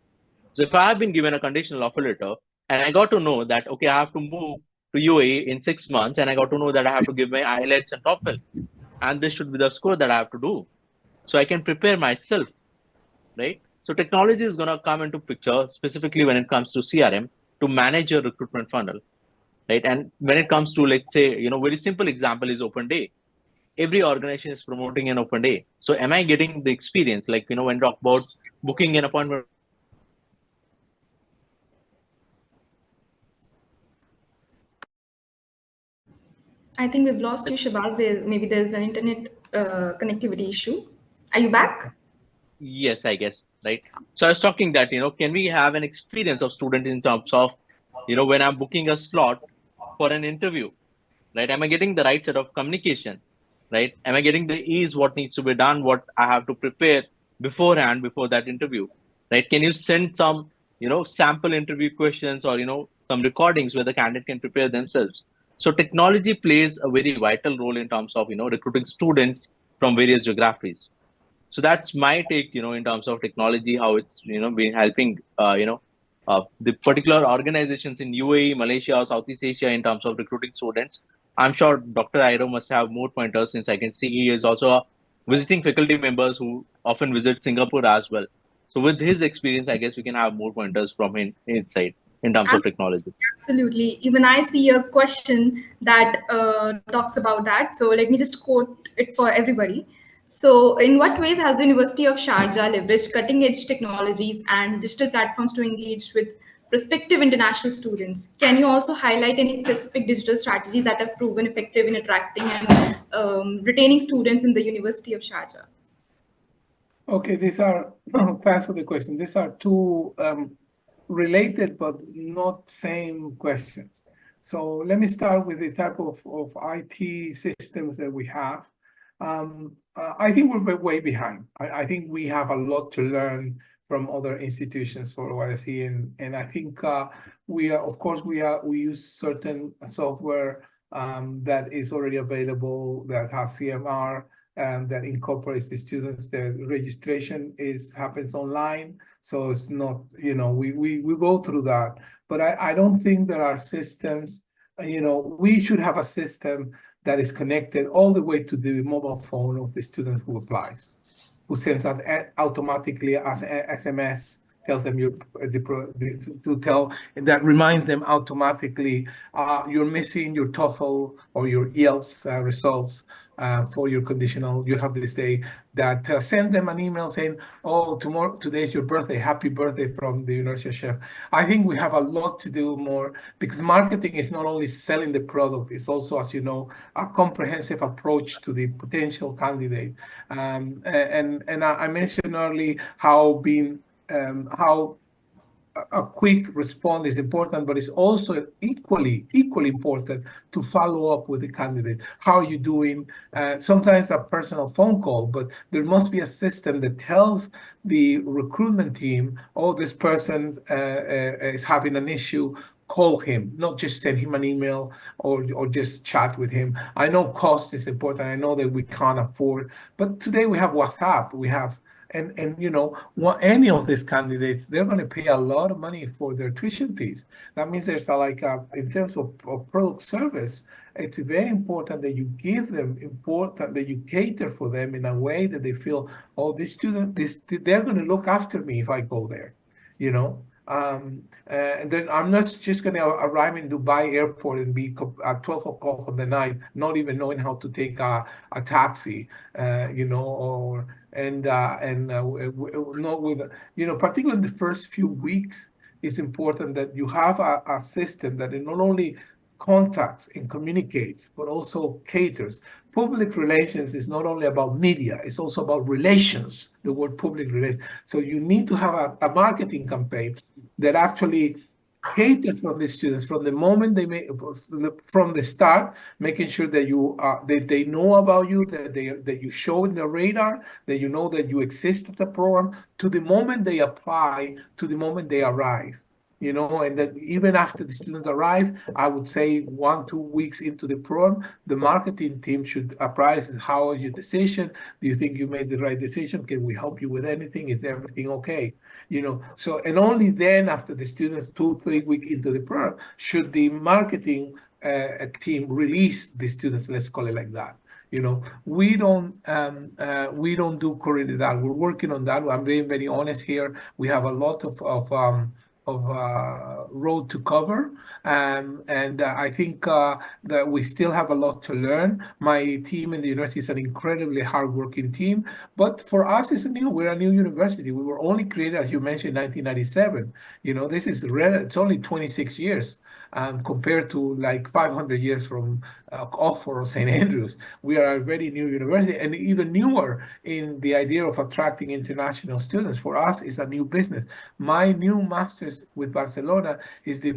So if I have been given a conditional offer letter and I got to know that, okay, I have to move to UAE in 6 months, and I got to know that I have to give my IELTS and TOEFL, and this should be the score that I have to do, so I can prepare myself, right? So technology is going to come into picture specifically when it comes to CRM to manage your recruitment funnel, right? And when it comes to, let's say, very simple example is open day. Every organization is promoting an open day. So am I getting the experience, like, when talk about booking an appointment I think we've lost you, Shabazz. Maybe there's an internet connectivity issue. Are you back? Yes, I guess, right? So I was talking that, can we have an experience of student in terms of, when I'm booking a slot for an interview, right? Am I getting the right set of communication, right? Am I getting the ease what needs to be done, what I have to prepare beforehand before that interview, right? Can you send some, sample interview questions or, some recordings where the candidate can prepare themselves? So technology plays a very vital role in terms of, recruiting students from various geographies. So that's my take, in terms of technology, how it's, been helping, the particular organizations in UAE, Malaysia, or Southeast Asia in terms of recruiting students. I'm sure Dr. Airo must have more pointers, since I can see he is also a visiting faculty members who often visit Singapore as well. So with his experience, I guess we can have more pointers from his side in terms of technology. Absolutely. Even I see a question that talks about that. So let me just quote it for everybody. So, in what ways has the University of Sharjah leveraged cutting edge technologies and digital platforms to engage with prospective international students? Can you also highlight any specific digital strategies that have proven effective in attracting and retaining students in the University of Sharjah? Okay, these are, thanks for the question. These are two related but not same questions. So let me start with the type of IT systems that we have. I think we're way behind. I think we have a lot to learn from other institutions for what I see, and I think we are, of course, we use certain software that is already available, that has CMR, and that incorporates the students. The registration happens online, so it's not, we go through that. But I don't think there are systems, we should have a system that is connected all the way to the mobile phone of the student who applies, who sends out automatically as SMS, tells them to tell, and that reminds them automatically, you're missing your TOEFL or your IELTS results for your conditional. You have this day, that send them an email saying, oh, today's your birthday, happy birthday from the University of Sharjah. I think we have a lot to do more, because marketing is not only selling the product, it's also, as you know, a comprehensive approach to the potential candidate. And I mentioned earlier how a quick response is important, but it's also equally important to follow up with the candidate. How are you doing? Sometimes a personal phone call, but there must be a system that tells the recruitment team, oh, this person is having an issue, call him, not just send him an email or just chat with him. I know cost is important. I know that we can't afford, but today we have WhatsApp, we have and any of these candidates, they're going to pay a lot of money for their tuition fees. That means there's in terms of product service, it's very important that you give them, important that you cater for them in a way that they feel, oh, this student, they're going to look after me if I go there, and then I'm not just going to arrive in Dubai airport and be at 12 o'clock of the night, not even knowing how to take a taxi, or not with, particularly in the first few weeks, it's important that you have a system that not only contacts and communicates, but also caters. Public relations is not only about media, it's also about relations, the word public relations. So you need to have a marketing campaign that actually caters from the students from the moment from the start, making sure that they know about you, that you show in the radar, that you know that you exist at the program, to the moment they apply, to the moment they arrive. And that even after the students arrive, I would say 1-2 weeks into the program, the marketing team should apprise, how is your decision? Do you think you made the right decision? Can we help you with anything? Is everything okay? So, and only then, after the students 2-3 weeks into the program, should the marketing team release the students, let's call it like that. We don't do currently that. We're working on that. I'm being very honest here. We have a lot of road to cover, and I think that we still have a lot to learn. My team in the university is an incredibly hardworking team, but for us, we're a new university. We were only created, as you mentioned, in 1997. This is it's only 26 years compared to like 500 years from Oxford or St. Andrews. We are a very new university, and even newer in the idea of attracting international students. For us, it's a new business. My new master's with Barcelona is the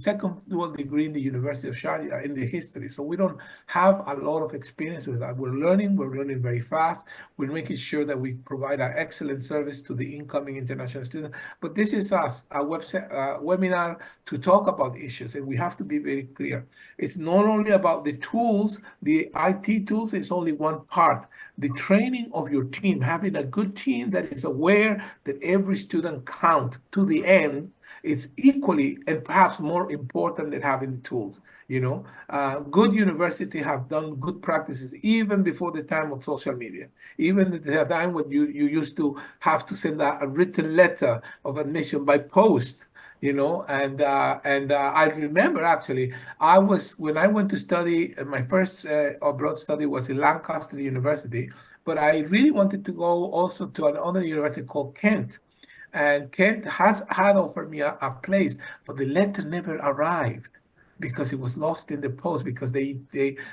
second dual degree in the University of Sharjah in the history. So we don't have a lot of experience with that. We're learning very fast. We're making sure that we provide an excellent service to the incoming international students. But this is a webinar to talk about issues, and we have to be very clear. It's not only about the tools, the IT tools is only one part. The training of your team, having a good team that is aware that every student counts to the end, it's equally and perhaps more important than having the tools. Good universities have done good practices even before the time of social media, even at the time when you used to have to send a written letter of admission by post. I remember actually, when I went to study, my first abroad study was in Lancaster University, but I really wanted to go also to another university called Kent. And Kent had offered me a place, but the letter never arrived because it was lost in the post, because they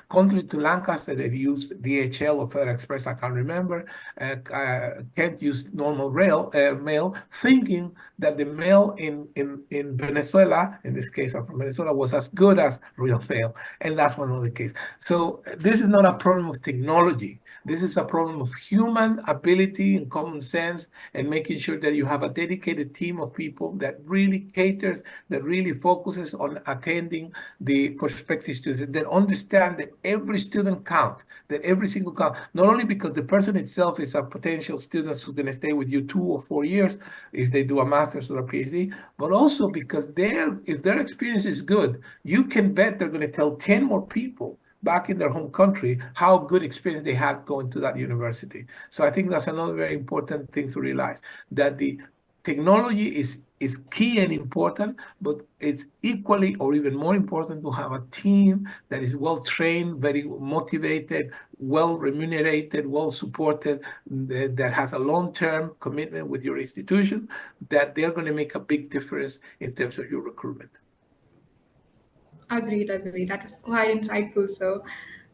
contrary to Lancaster, they used DHL or FedEx Express, I can't remember. Kent used normal mail, thinking that the mail in Venezuela, in this case I'm from Venezuela, was as good as real mail, and that's not the case. So this is not a problem of technology. This is a problem of human ability and common sense, and making sure that you have a dedicated team of people that really caters, that really focuses on attending the prospective students, that understand that every student counts, that every single count, not only because the person itself is a potential student who's going to stay with you 2 or 4 years if they do a master's or a PhD, but also because if their experience is good, you can bet they're going to tell 10 more people back in their home country how good experience they had going to that university. So I think that's another very important thing to realize, that the technology is key and important, but it's equally or even more important to have a team that is well trained, very motivated, well remunerated, well supported, that has a long-term commitment with your institution, that they're going to make a big difference in terms of your recruitment. Agreed. That was quite insightful. So,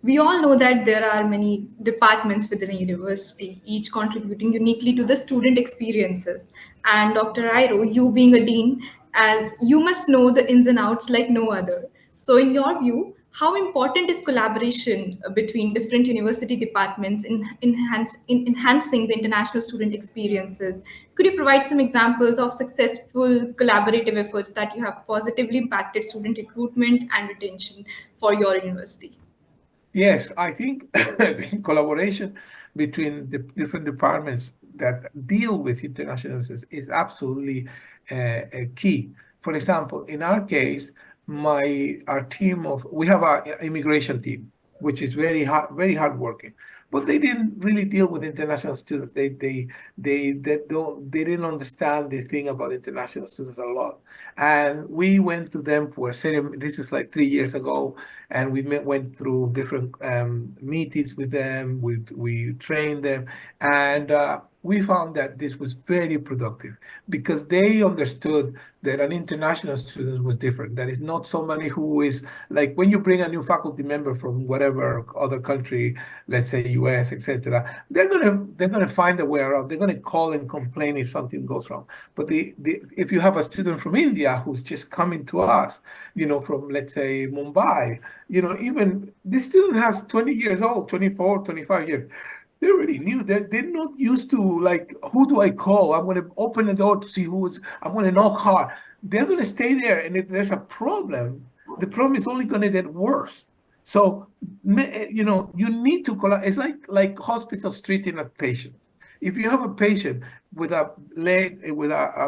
we all know that there are many departments within a university, each contributing uniquely to the student experiences. And Dr. Iro, you being a dean, as you must know the ins and outs like no other. So, in your view, how important is collaboration between different university departments in enhancing the international student experiences? Could you provide some examples of successful collaborative efforts that you have positively impacted student recruitment and retention for your university? Yes, I think the collaboration between the different departments that deal with international students is absolutely key. For example, in our case, we have an immigration team, which is very hardworking, but they didn't really deal with international students. They didn't understand the thing about international students a lot, and we went to them for a ceremony. This is like 3 years ago, and we went through different meetings with them. We trained them, and we found that this was very productive because they understood that an international student was different. That is not somebody who is like when you bring a new faculty member from whatever other country, let's say US, etc. They're gonna find a way around. They're gonna call and complain if something goes wrong. But if you have a student from India who's just coming to us, from let's say Mumbai, even this student has 20 years old, 24, 25 years. They already knew that they're not used to like, who do I call? I'm going to open the door to see I'm going to knock hard. They're going to stay there. And if there's a problem, the problem is only going to get worse. So, you need to collect. It's like hospitals treating a patient. If you have a patient with a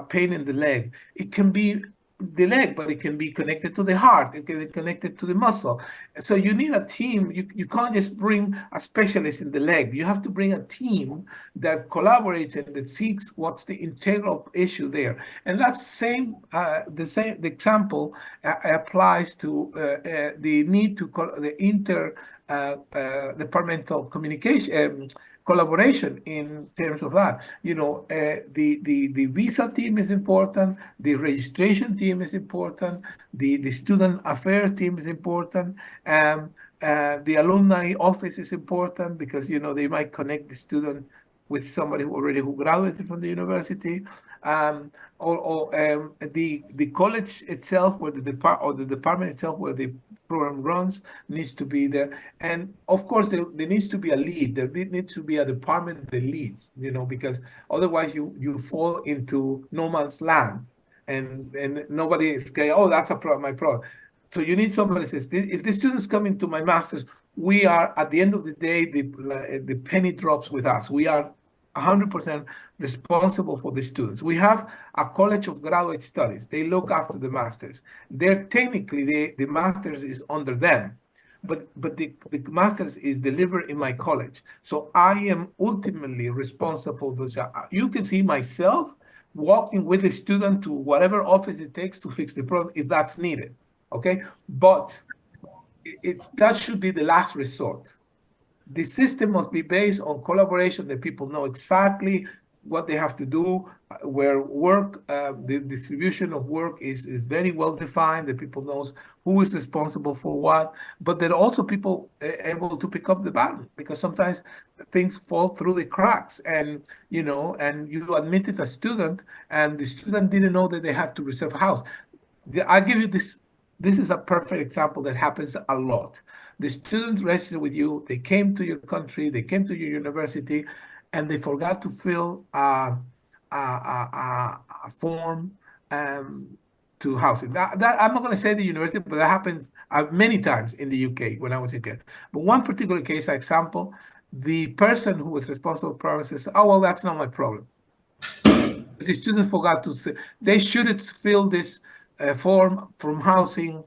pain in the leg, it can be the leg, but it can be connected to the heart. It can be connected to the muscle. So you need a team. You can't just bring a specialist in the leg. You have to bring a team that collaborates and that seeks what's the integral issue there. And that's the example applies to the need to the departmental communication, collaboration in terms of that. You know, the visa team is important, the registration team is important, the student affairs team is important, the alumni office is important because, you know, they might connect the student with somebody who graduated from the university, the college itself, where the department itself where the program runs needs to be there, and of course there needs to be a lead. There needs to be a department that leads, you know, because otherwise you fall into no man's land, and nobody is going, oh, that's my problem. So you need somebody who says, if the students come into my master's, we are, at the end of the day, the penny drops with us. We are 100% responsible for the students. We have a College of Graduate Studies. They look after the masters. They're technically, the masters is under them, but the masters is delivered in my college. So I am ultimately responsible. You can see myself walking with the student to whatever office it takes to fix the problem if that's needed. Okay, but that should be the last resort. The system must be based on collaboration, that people know exactly what they have to do, where work, the distribution of work is very well defined, that people knows who is responsible for what, but that also people able to pick up the baton, because sometimes things fall through the cracks, and you know, and you admitted a student and the student didn't know that they had to reserve a house. I'll give you this. This is a perfect example that happens a lot. The students registered with you, they came to your country, they came to your university, and they forgot to fill a form to housing. That I'm not going to say the university, but that happens many times in the UK when I was a kid. But one particular case, example, the person who was responsible for it says, oh, well, that's not my problem. The students forgot to say, they should fill this form from housing,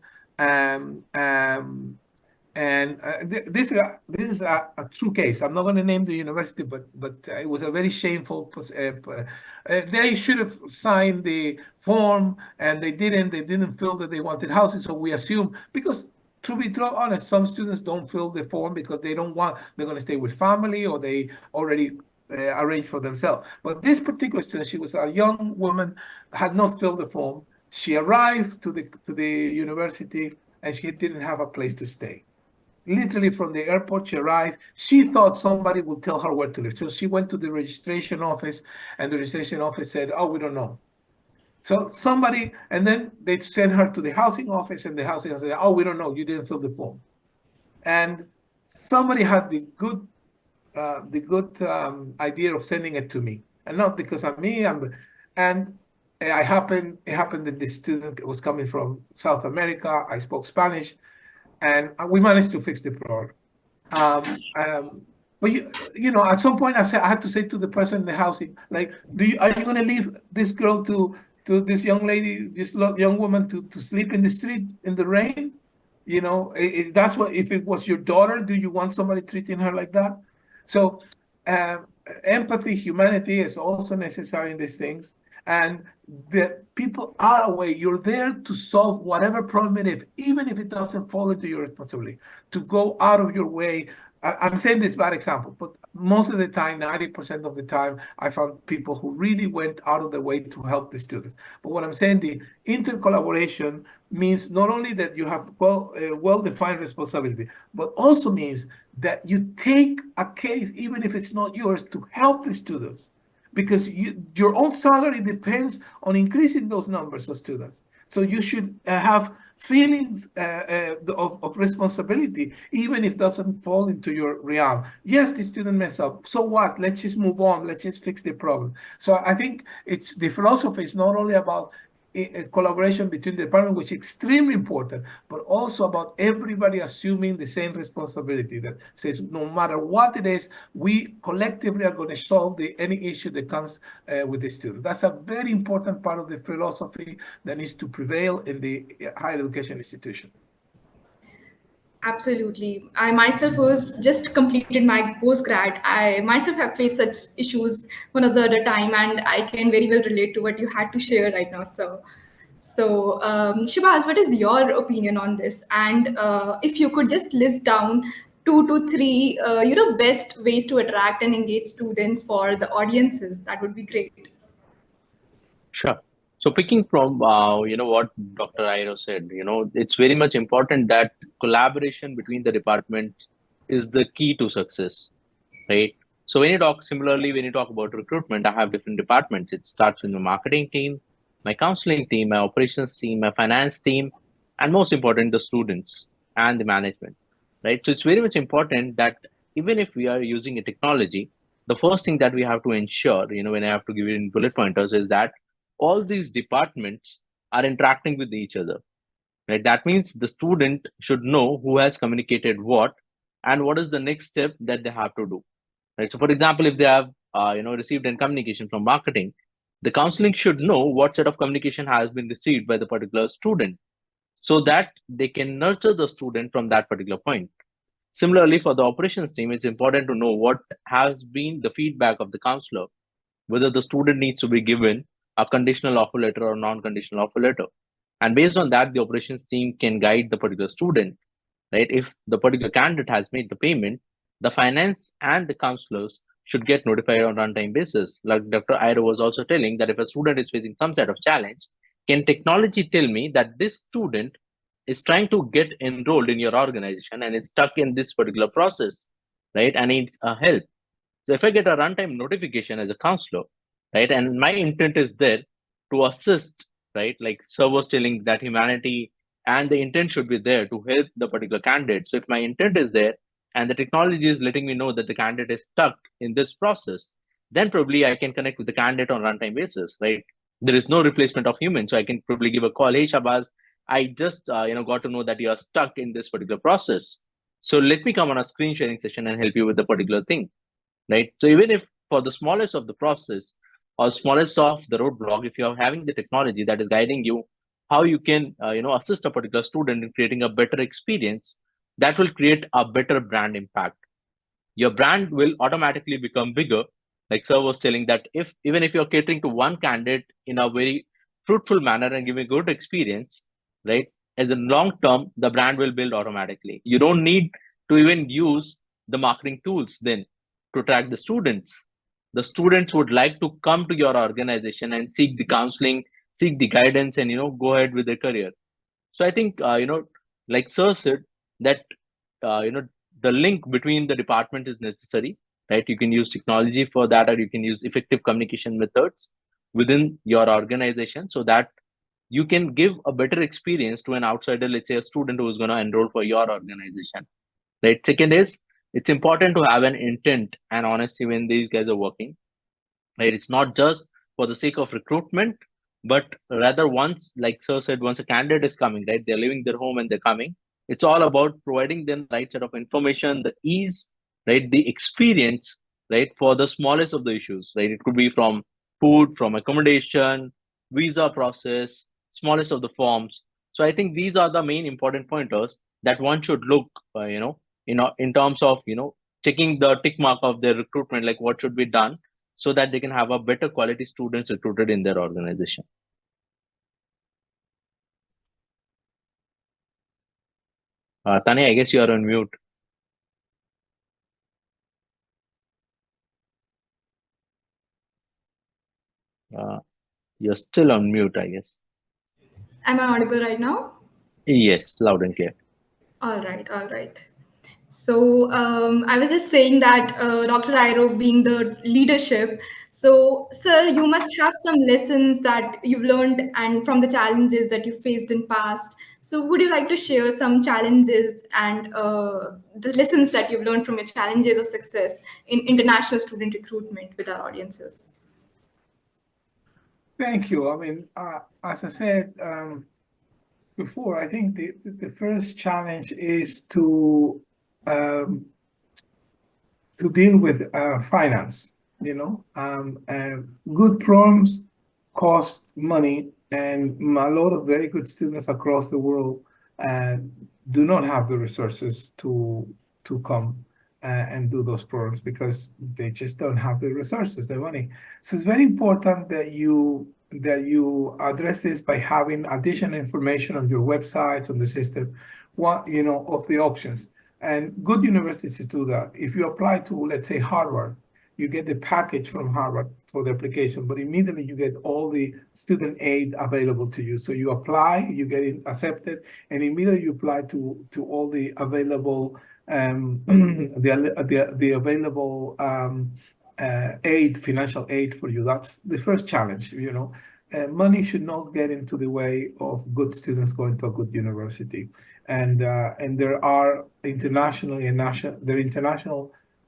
this is a true case. I'm not going to name the university, but it was a very shameful. They should have signed the form, and they didn't. They didn't feel that they wanted housing, so we assume, because to be honest, some students don't fill the form because they don't want. They're going to stay with family, or they already arranged for themselves. But this particular student, she was a young woman, had not filled the form. She arrived to the university, and she didn't have a place to stay. Literally from the airport, she arrived. She thought somebody would tell her where to live. So she went to the registration office, and the registration office said, oh, we don't know. So somebody, and then they sent her to the housing office, and the housing office said, oh, we don't know, you didn't fill the form. And somebody had the good idea of sending it to me, and not because I'm me. It happened that the student was coming from South America. I spoke Spanish, and we managed to fix the problem. But you know, at some point I had to say to the person in the housing, like, are you going to leave this girl to this young lady, this young woman to sleep in the street in the rain? You know, that's what, if it was your daughter, do you want somebody treating her like that? So empathy, humanity is also necessary in these things. And the people are aware. You're there to solve whatever problem it is, even if it doesn't fall into your responsibility, to go out of your way. I'm saying this bad example, but most of the time, 90% of the time, I found people who really went out of their way to help the students. But what I'm saying, the intercollaboration means not only that you have well-defined responsibility, but also means that you take a case, even if it's not yours, to help the students. Because your own salary depends on increasing those numbers of students. So you should have feelings of responsibility, even if it doesn't fall into your realm. Yes, the student messed up. So what? Let's just move on. Let's just fix the problem. So I think the philosophy is not only about a collaboration between the department, which is extremely important, but also about everybody assuming the same responsibility that says, no matter what it is, we collectively are going to solve any issue that comes with the student. That's a very important part of the philosophy that needs to prevail in the higher education institution. Absolutely. I myself was just completed my postgrad. I myself have faced such issues one of the other time, and I can very well relate to what you had to share right now. So Shibaz, what is your opinion on this? And if you could just list down 2 to 3, best ways to attract and engage students for the audiences, that would be great. Sure. So picking from what Dr. Airo said, it's very much important that collaboration between the departments is the key to success, right? So when you talk about recruitment, I have different departments. It starts with my marketing team, my counseling team, my operations team, my finance team, and most important, the students and the management, right? So it's very much important that even if we are using a technology, the first thing that we have to ensure, when I have to give you in bullet pointers, is that all these departments are interacting with each other, right? That means the student should know who has communicated what and what is the next step that they have to do, right? So for example, if they have received a communication from marketing, the counseling should know what set of communication has been received by the particular student so that they can nurture the student from that particular point. Similarly, for the operations team, it's important to know what has been the feedback of the counselor, whether the student needs to be given a conditional offer letter or non-conditional offer letter. And based on that, the operations team can guide the particular student, right? If the particular candidate has made the payment, the finance and the counselors should get notified on runtime basis. Like Dr. Airo was also telling that if a student is facing some set of challenge, can technology tell me that this student is trying to get enrolled in your organization and is stuck in this particular process, right? And needs help. So if I get a runtime notification as a counselor, right, and my intent is there to assist, right, like Sir was telling that humanity and the intent should be there to help the particular candidate. So if my intent is there and the technology is letting me know that the candidate is stuck in this process, then probably I can connect with the candidate on runtime basis, right? There is no replacement of human, so I can probably give a call. Hey, Shabazz, I just got to know that you are stuck in this particular process. So let me come on a screen sharing session and help you with the particular thing, right? So even if for the smallest of the process or smallest of the roadblock, if you're having the technology that is guiding you, how you can assist a particular student in creating a better experience, that will create a better brand impact. Your brand will automatically become bigger. Like Sir was telling that if even if you're catering to one candidate in a very fruitful manner and giving a good experience, right? As a long term, the brand will build automatically. You don't need to even use the marketing tools then to attract the students. The students would like to come to your organization and seek the counseling, seek the guidance, and go ahead with their career. So I think like Sir said, that uh, you know the link between the department is necessary, right? You can use technology for that, or you can use effective communication methods within your organization so that you can give a better experience to an outsider, let's say a student who is going to enroll for your organization, right? Second is, it's important to have an intent and honesty when these guys are working, right? It's not just for the sake of recruitment, but rather once, like Sir said, once a candidate is coming, right, they're leaving their home and they're coming, it's all about providing them the right set of information, the ease, right, the experience, right, for the smallest of the issues, right? It could be from food, from accommodation, visa process, smallest of the forms. So I think these are the main important pointers that one should look in terms of checking the tick mark of their recruitment, like what should be done so that they can have a better quality students recruited in their organization. Tanya, I guess you are on mute. You're still on mute, I guess. Am I audible right now? Yes, loud and clear. All right, all right. So I was just saying that Dr. Airo being the leadership, so sir, you must have some lessons that you've learned and from the challenges that you faced in past. So would you like to share some challenges and the lessons that you've learned from your challenges of success in international student recruitment with our audiences? Thank you. I mean, as I said before, I think the first challenge is to deal with finance. Good programs cost money, and a lot of very good students across the world do not have the resources to come and do those programs because they just don't have the resources, the money. So it's very important that you address this by having additional information on your website, on the system, of the options. And good universities do that. If you apply to, let's say, Harvard, you get the package from Harvard for the application, but immediately you get all the student aid available to you. So you apply, you get it accepted, and immediately you apply to all the available the available aid, financial aid for you. That's the first challenge. Money should not get into the way of good students going to a good university. And there are international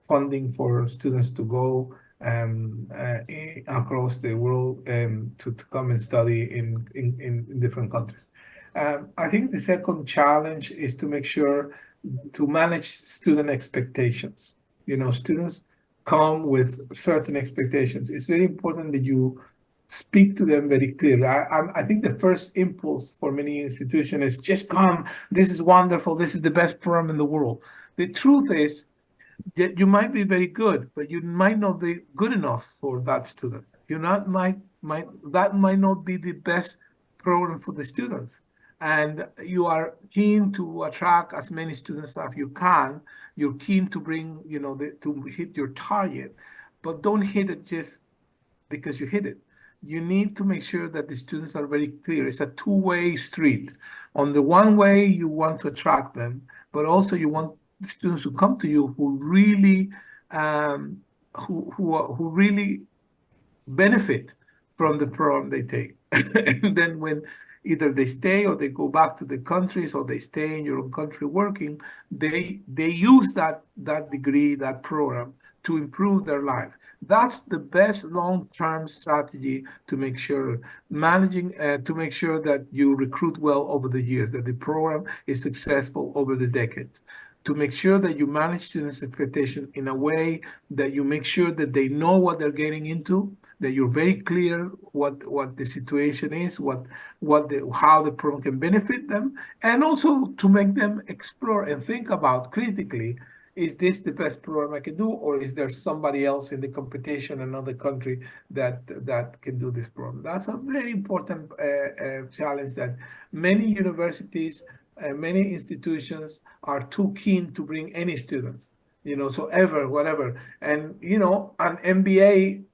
funding for students to go across the world to come and study in different countries. I think the second challenge is to make sure to manage student expectations. Students come with certain expectations. It's very important that you speak to them very clearly. I think the first impulse for many institutions is just come. This is wonderful. This is the best program in the world. The truth is that you might be very good, but you might not be good enough for that student. That might not be the best program for the students. And you are keen to attract as many students as you can. You're keen to bring, to hit your target, but don't hit it just because you hit it. You need to make sure that the students are very clear. It's a two-way street. On the one way, you want to attract them, but also you want students who come to you who really who really benefit from the program they take. And then when either they stay or they go back to the countries or they stay in your own country working, they use that degree, that program, to improve their life. That's the best long-term strategy to make sure to make sure that you recruit well over the years, that the program is successful over the decades. To make sure that you manage students' expectation in a way that you make sure that they know what they're getting into, that you're very clear what the situation is, how the program can benefit them, and also to make them explore and think about critically, is this the best program I can do, or is there somebody else in the competition, another country that can do this program? That's a very important challenge that many universities and many institutions are too keen to bring any students, so whatever. And, an MBA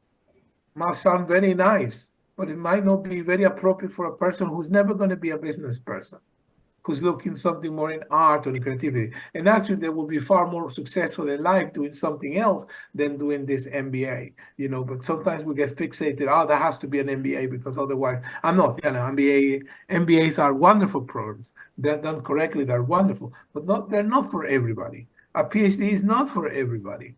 must sound very nice, but it might not be very appropriate for a person who's never going to be a business person, who's looking something more in art or in creativity. And actually, they will be far more successful in life doing something else than doing this MBA, But sometimes we get fixated, that has to be an MBA because otherwise, I'm not, MBAs are wonderful programs. They're done correctly, they're wonderful, but they're not for everybody. A PhD is not for everybody,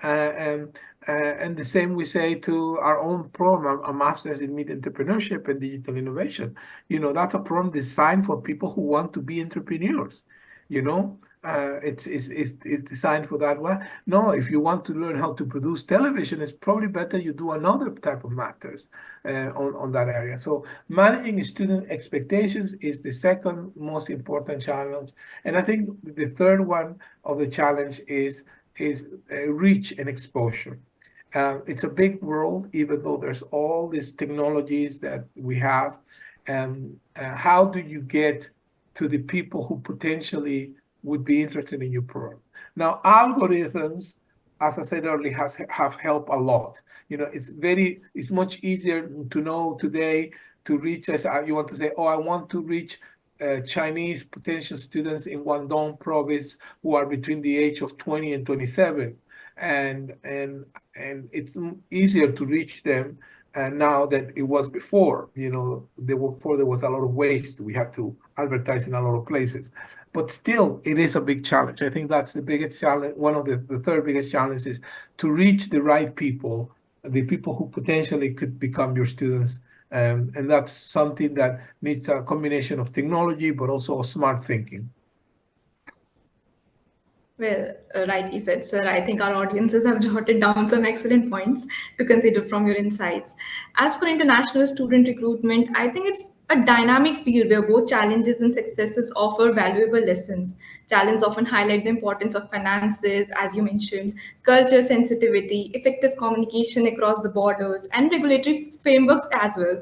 and the same we say to our own program, a master's in media entrepreneurship and digital innovation. That's a program designed for people who want to be entrepreneurs. It's designed for that way. No, if you want to learn how to produce television, it's probably better you do another type of master's on that area. So managing student expectations is the second most important challenge. And I think the third one of the challenge is reach and exposure. It's a big world, even though there's all these technologies that we have. How do you get to the people who potentially would be interested in your program? Now, algorithms, as I said earlier, have helped a lot. It's much easier to know today to reach, as you want to say, I want to reach Chinese potential students in Guangdong province who are between the age of 20 and 27. And it's easier to reach them now than it was before. Before there was a lot of waste. We had to advertise in a lot of places. But still, it is a big challenge. I think that's the biggest challenge. One of the third biggest challenges is to reach the right people, the people who potentially could become your students. And that's something that needs a combination of technology, but also smart thinking. Well, rightly said, sir. I think our audiences have jotted down some excellent points to consider from your insights. As for international student recruitment, I think it's a dynamic field where both challenges and successes offer valuable lessons. Challenges often highlight the importance of finances, as you mentioned, culture sensitivity, effective communication across the borders, and regulatory frameworks as well.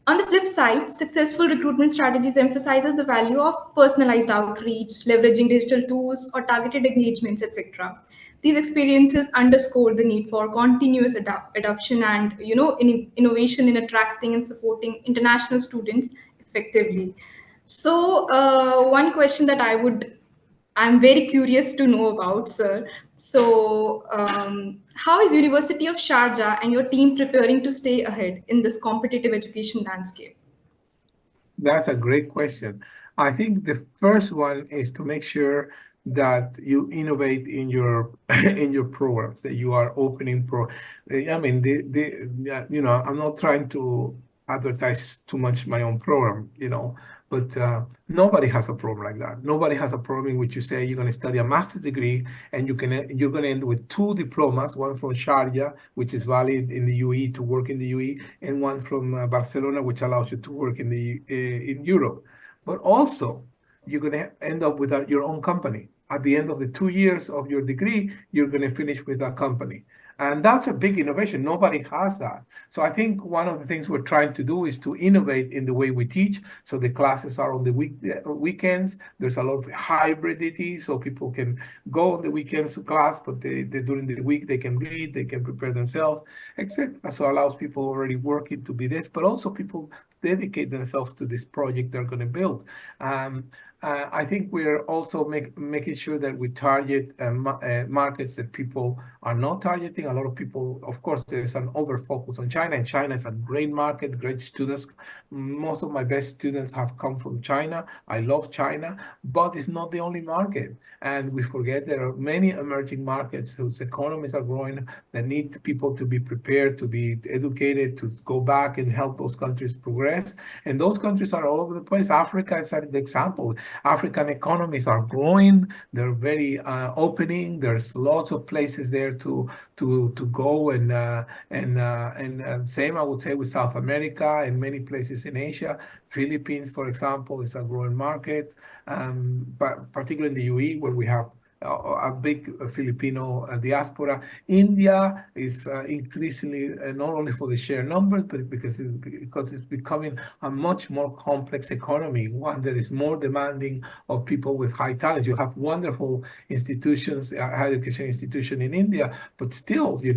On the flip side, successful recruitment strategies emphasizes the value of personalized outreach, leveraging digital tools or targeted engagements, etc. These experiences underscore the need for continuous adoption and innovation in attracting and supporting international students effectively. So, one question that I'm very curious to know about, sir. So, how is University of Sharjah and your team preparing to stay ahead in this competitive education landscape? That's a great question. I think the first one is to make sure that you innovate in your in your programs, that you are opening I mean, I'm not trying to advertise too much my own program, but nobody has a program like that. Nobody has a program in which you say you're going to study a master's degree and you're going to end with two diplomas, one from Sharjah, which is valid in the UAE to work in the UAE, and one from Barcelona, which allows you to work in Europe. But also, you're going to end up with your own company. At the end of the 2 years of your degree, you're going to finish with a company. And that's a big innovation. Nobody has that. So I think one of the things we're trying to do is to innovate in the way we teach. So the classes are on the weekends. There's a lot of hybridity, so people can go on the weekends to class, but during the week they can read, they can prepare themselves, etc. So it allows people already working to be this, but also people dedicate themselves to this project they're going to build. I think we're also making sure that we target markets that people are not targeting. A lot of people, of course, there's an over-focus on China, and China is a great market, great students. Most of my best students have come from China. I love China, but it's not the only market. And we forget there are many emerging markets whose economies are growing that need people to be prepared, to be educated, to go back and help those countries progress. And those countries are all over the place. Africa is an example. African economies are growing. They're very opening. There's lots of places there to go, and same I would say with South America and many places in Asia. Philippines, for example, is a growing market, but particularly in the UAE where we have a big Filipino diaspora. India is increasingly, not only for the sheer numbers, but because it's becoming a much more complex economy, one that is more demanding of people with high talent. You have wonderful institutions, higher education institution in India, but still, you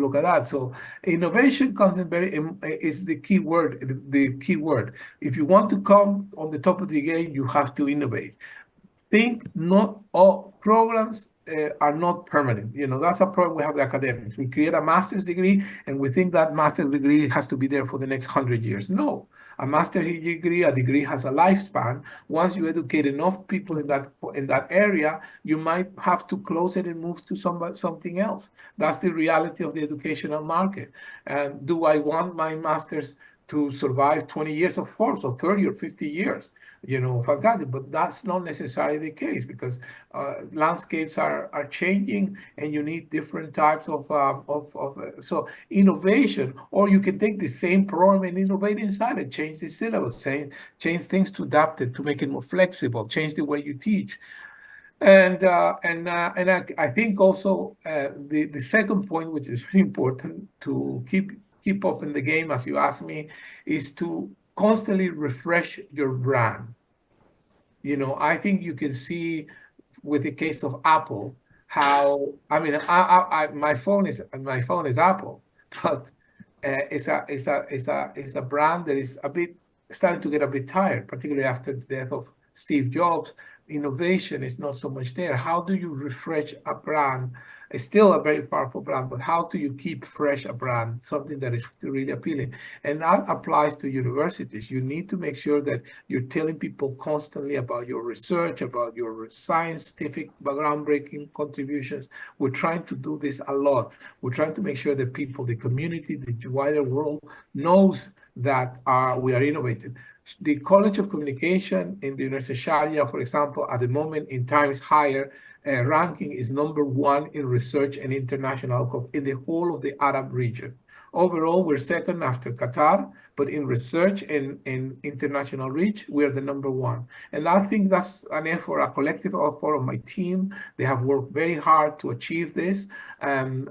look at that. So innovation comes in is the key word. The key word. If you want to come on the top of the game, you have to innovate. Think not all programs are not permanent. That's a problem we have with academics. We create a master's degree and we think that master's degree has to be there for the next 100 years. No, a master's degree, a degree has a lifespan. Once you educate enough people in that area, you might have to close it and move to something else. That's the reality of the educational market. And do I want my master's to survive 20 years, of course, or 30 or 50 years? Fantastic, but that's not necessarily the case because landscapes are changing, and you need different types of so innovation. Or you can take the same program and innovate inside it, change the syllabus, change things to adapt it, to make it more flexible, change the way you teach. And I think also the second point, which is really important to keep up in the game, as you asked me, is to constantly refresh your brand. I think you can see with the case of Apple how, I mean, my phone is Apple, but it's a brand that is a bit starting to get a bit tired, particularly after the death of Steve Jobs. Innovation is not so much there. How do you refresh a brand? It's still a very powerful brand, but how do you keep fresh a brand, something that is really appealing? And that applies to universities. You need to make sure that you're telling people constantly about your research, about your scientific groundbreaking contributions. We're trying to do this a lot. We're trying to make sure that people, the community, the wider world knows that we are innovative. The College of Communication in the University of Sharjah, for example, at the moment in Times Higher ranking is #1 in research and international in the whole of the Arab region. Overall, we're second after Qatar, but in research and international reach, we're the #1. And I think that's an effort, a collective effort of my team. They have worked very hard to achieve this, and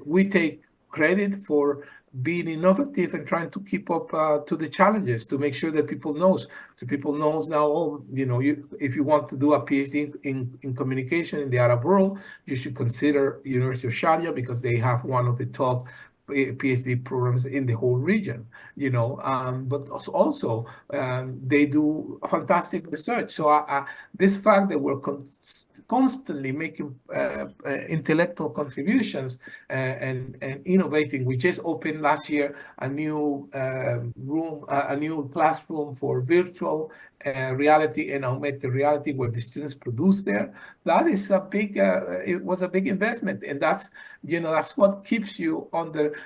we take credit for being innovative and trying to keep up to the challenges, to make sure that people knows. So people knows now, oh, if you want to do a PhD in communication in the Arab world, you should consider University of Sharjah because they have one of the top PhD programs in the whole region, but also they do fantastic research. So this fact that we're constantly making intellectual contributions and innovating. We just opened last year a new a new classroom for virtual reality and augmented reality where the students produce there. That is a big, it was a big investment, and that's what keeps you under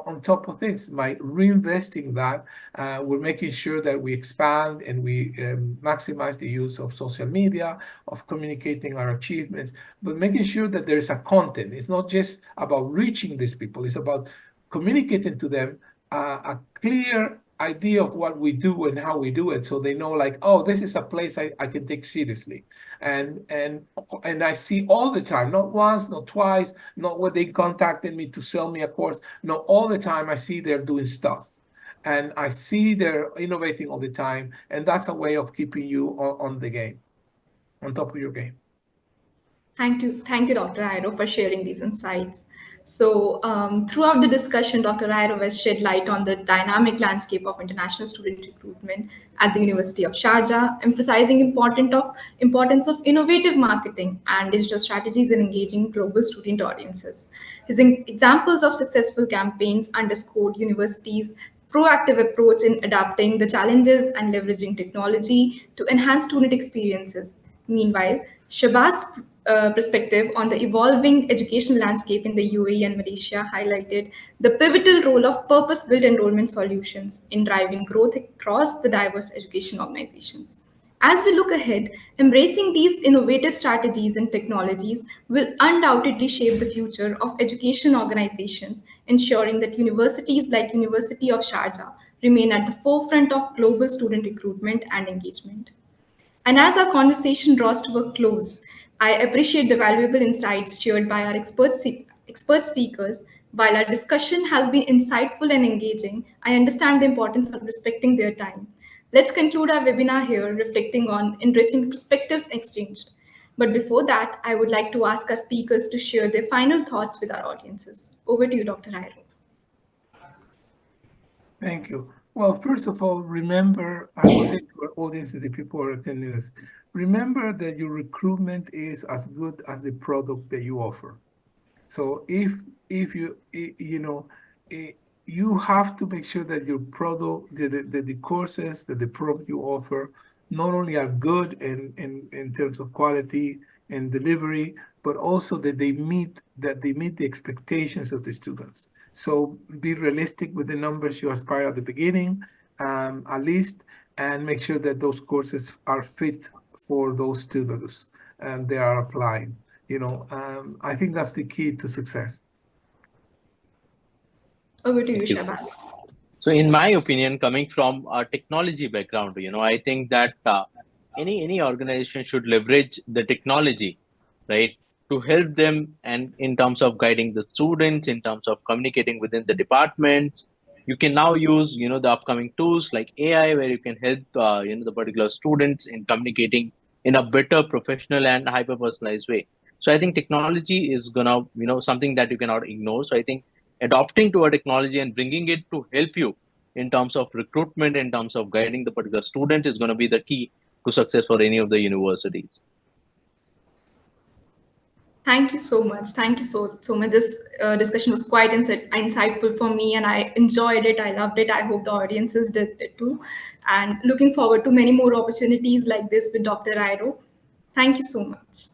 on top of things. By reinvesting that, we're making sure that we expand and we maximize the use of social media, of communicating our achievements, but making sure that there's a content. It's not just about reaching these people, it's about communicating to them a clear idea of what we do and how we do it, so they know, like, oh, this is a place I can take seriously. And I see all the time, not once, not twice, not when they contacted me to sell me a course. No, all the time I see they're doing stuff. And I see they're innovating all the time. And that's a way of keeping you on the game, on top of your game. Thank you, Dr. Jairo, for sharing these insights. So throughout the discussion, Dr. Jairo has shed light on the dynamic landscape of international student recruitment at the University of Sharjah, emphasizing importance of innovative marketing and digital strategies in engaging global student audiences. His examples of successful campaigns underscored universities' proactive approach in adapting the challenges and leveraging technology to enhance student experiences. Meanwhile, Shabaz's perspective on the evolving education landscape in the UAE and Malaysia highlighted the pivotal role of purpose-built enrollment solutions in driving growth across the diverse education organizations. As we look ahead, embracing these innovative strategies and technologies will undoubtedly shape the future of education organizations, ensuring that universities like University of Sharjah remain at the forefront of global student recruitment and engagement. And as our conversation draws to a close, I appreciate the valuable insights shared by our expert speakers. While our discussion has been insightful and engaging, I understand the importance of respecting their time. Let's conclude our webinar here, reflecting on enriching perspectives exchanged. But before that, I would like to ask our speakers to share their final thoughts with our audiences. Over to you, Dr. Jairo. Thank you. Well, first of all, remember, I will say to our audience, to the people who are attending this, remember that your recruitment is as good as the product that you offer. So if you you have to make sure that your product, the courses, that the product you offer, not only are good in terms of quality and delivery, but also that they meet the expectations of the students. So be realistic with the numbers you aspire at the beginning, at least, and make sure that those courses are fit for those students and they are applying. I think that's the key to success. Over to you, Shabaz. So in my opinion, coming from a technology background, I think that any organization should leverage the technology, right, to help them, and in terms of guiding the students, in terms of communicating within the departments. You can now use, the upcoming tools like AI, where you can help, the particular students in communicating in a better professional and hyper-personalized way. So I think technology is gonna, something that you cannot ignore. So I think adopting to a technology and bringing it to help you in terms of recruitment, in terms of guiding the particular student, is going to be the key to success for any of the universities. Thank you so much. Thank you so much. This discussion was quite insightful for me, and I enjoyed it. I loved it. I hope the audiences did it too. And looking forward to many more opportunities like this with Dr. Jairo. Thank you so much.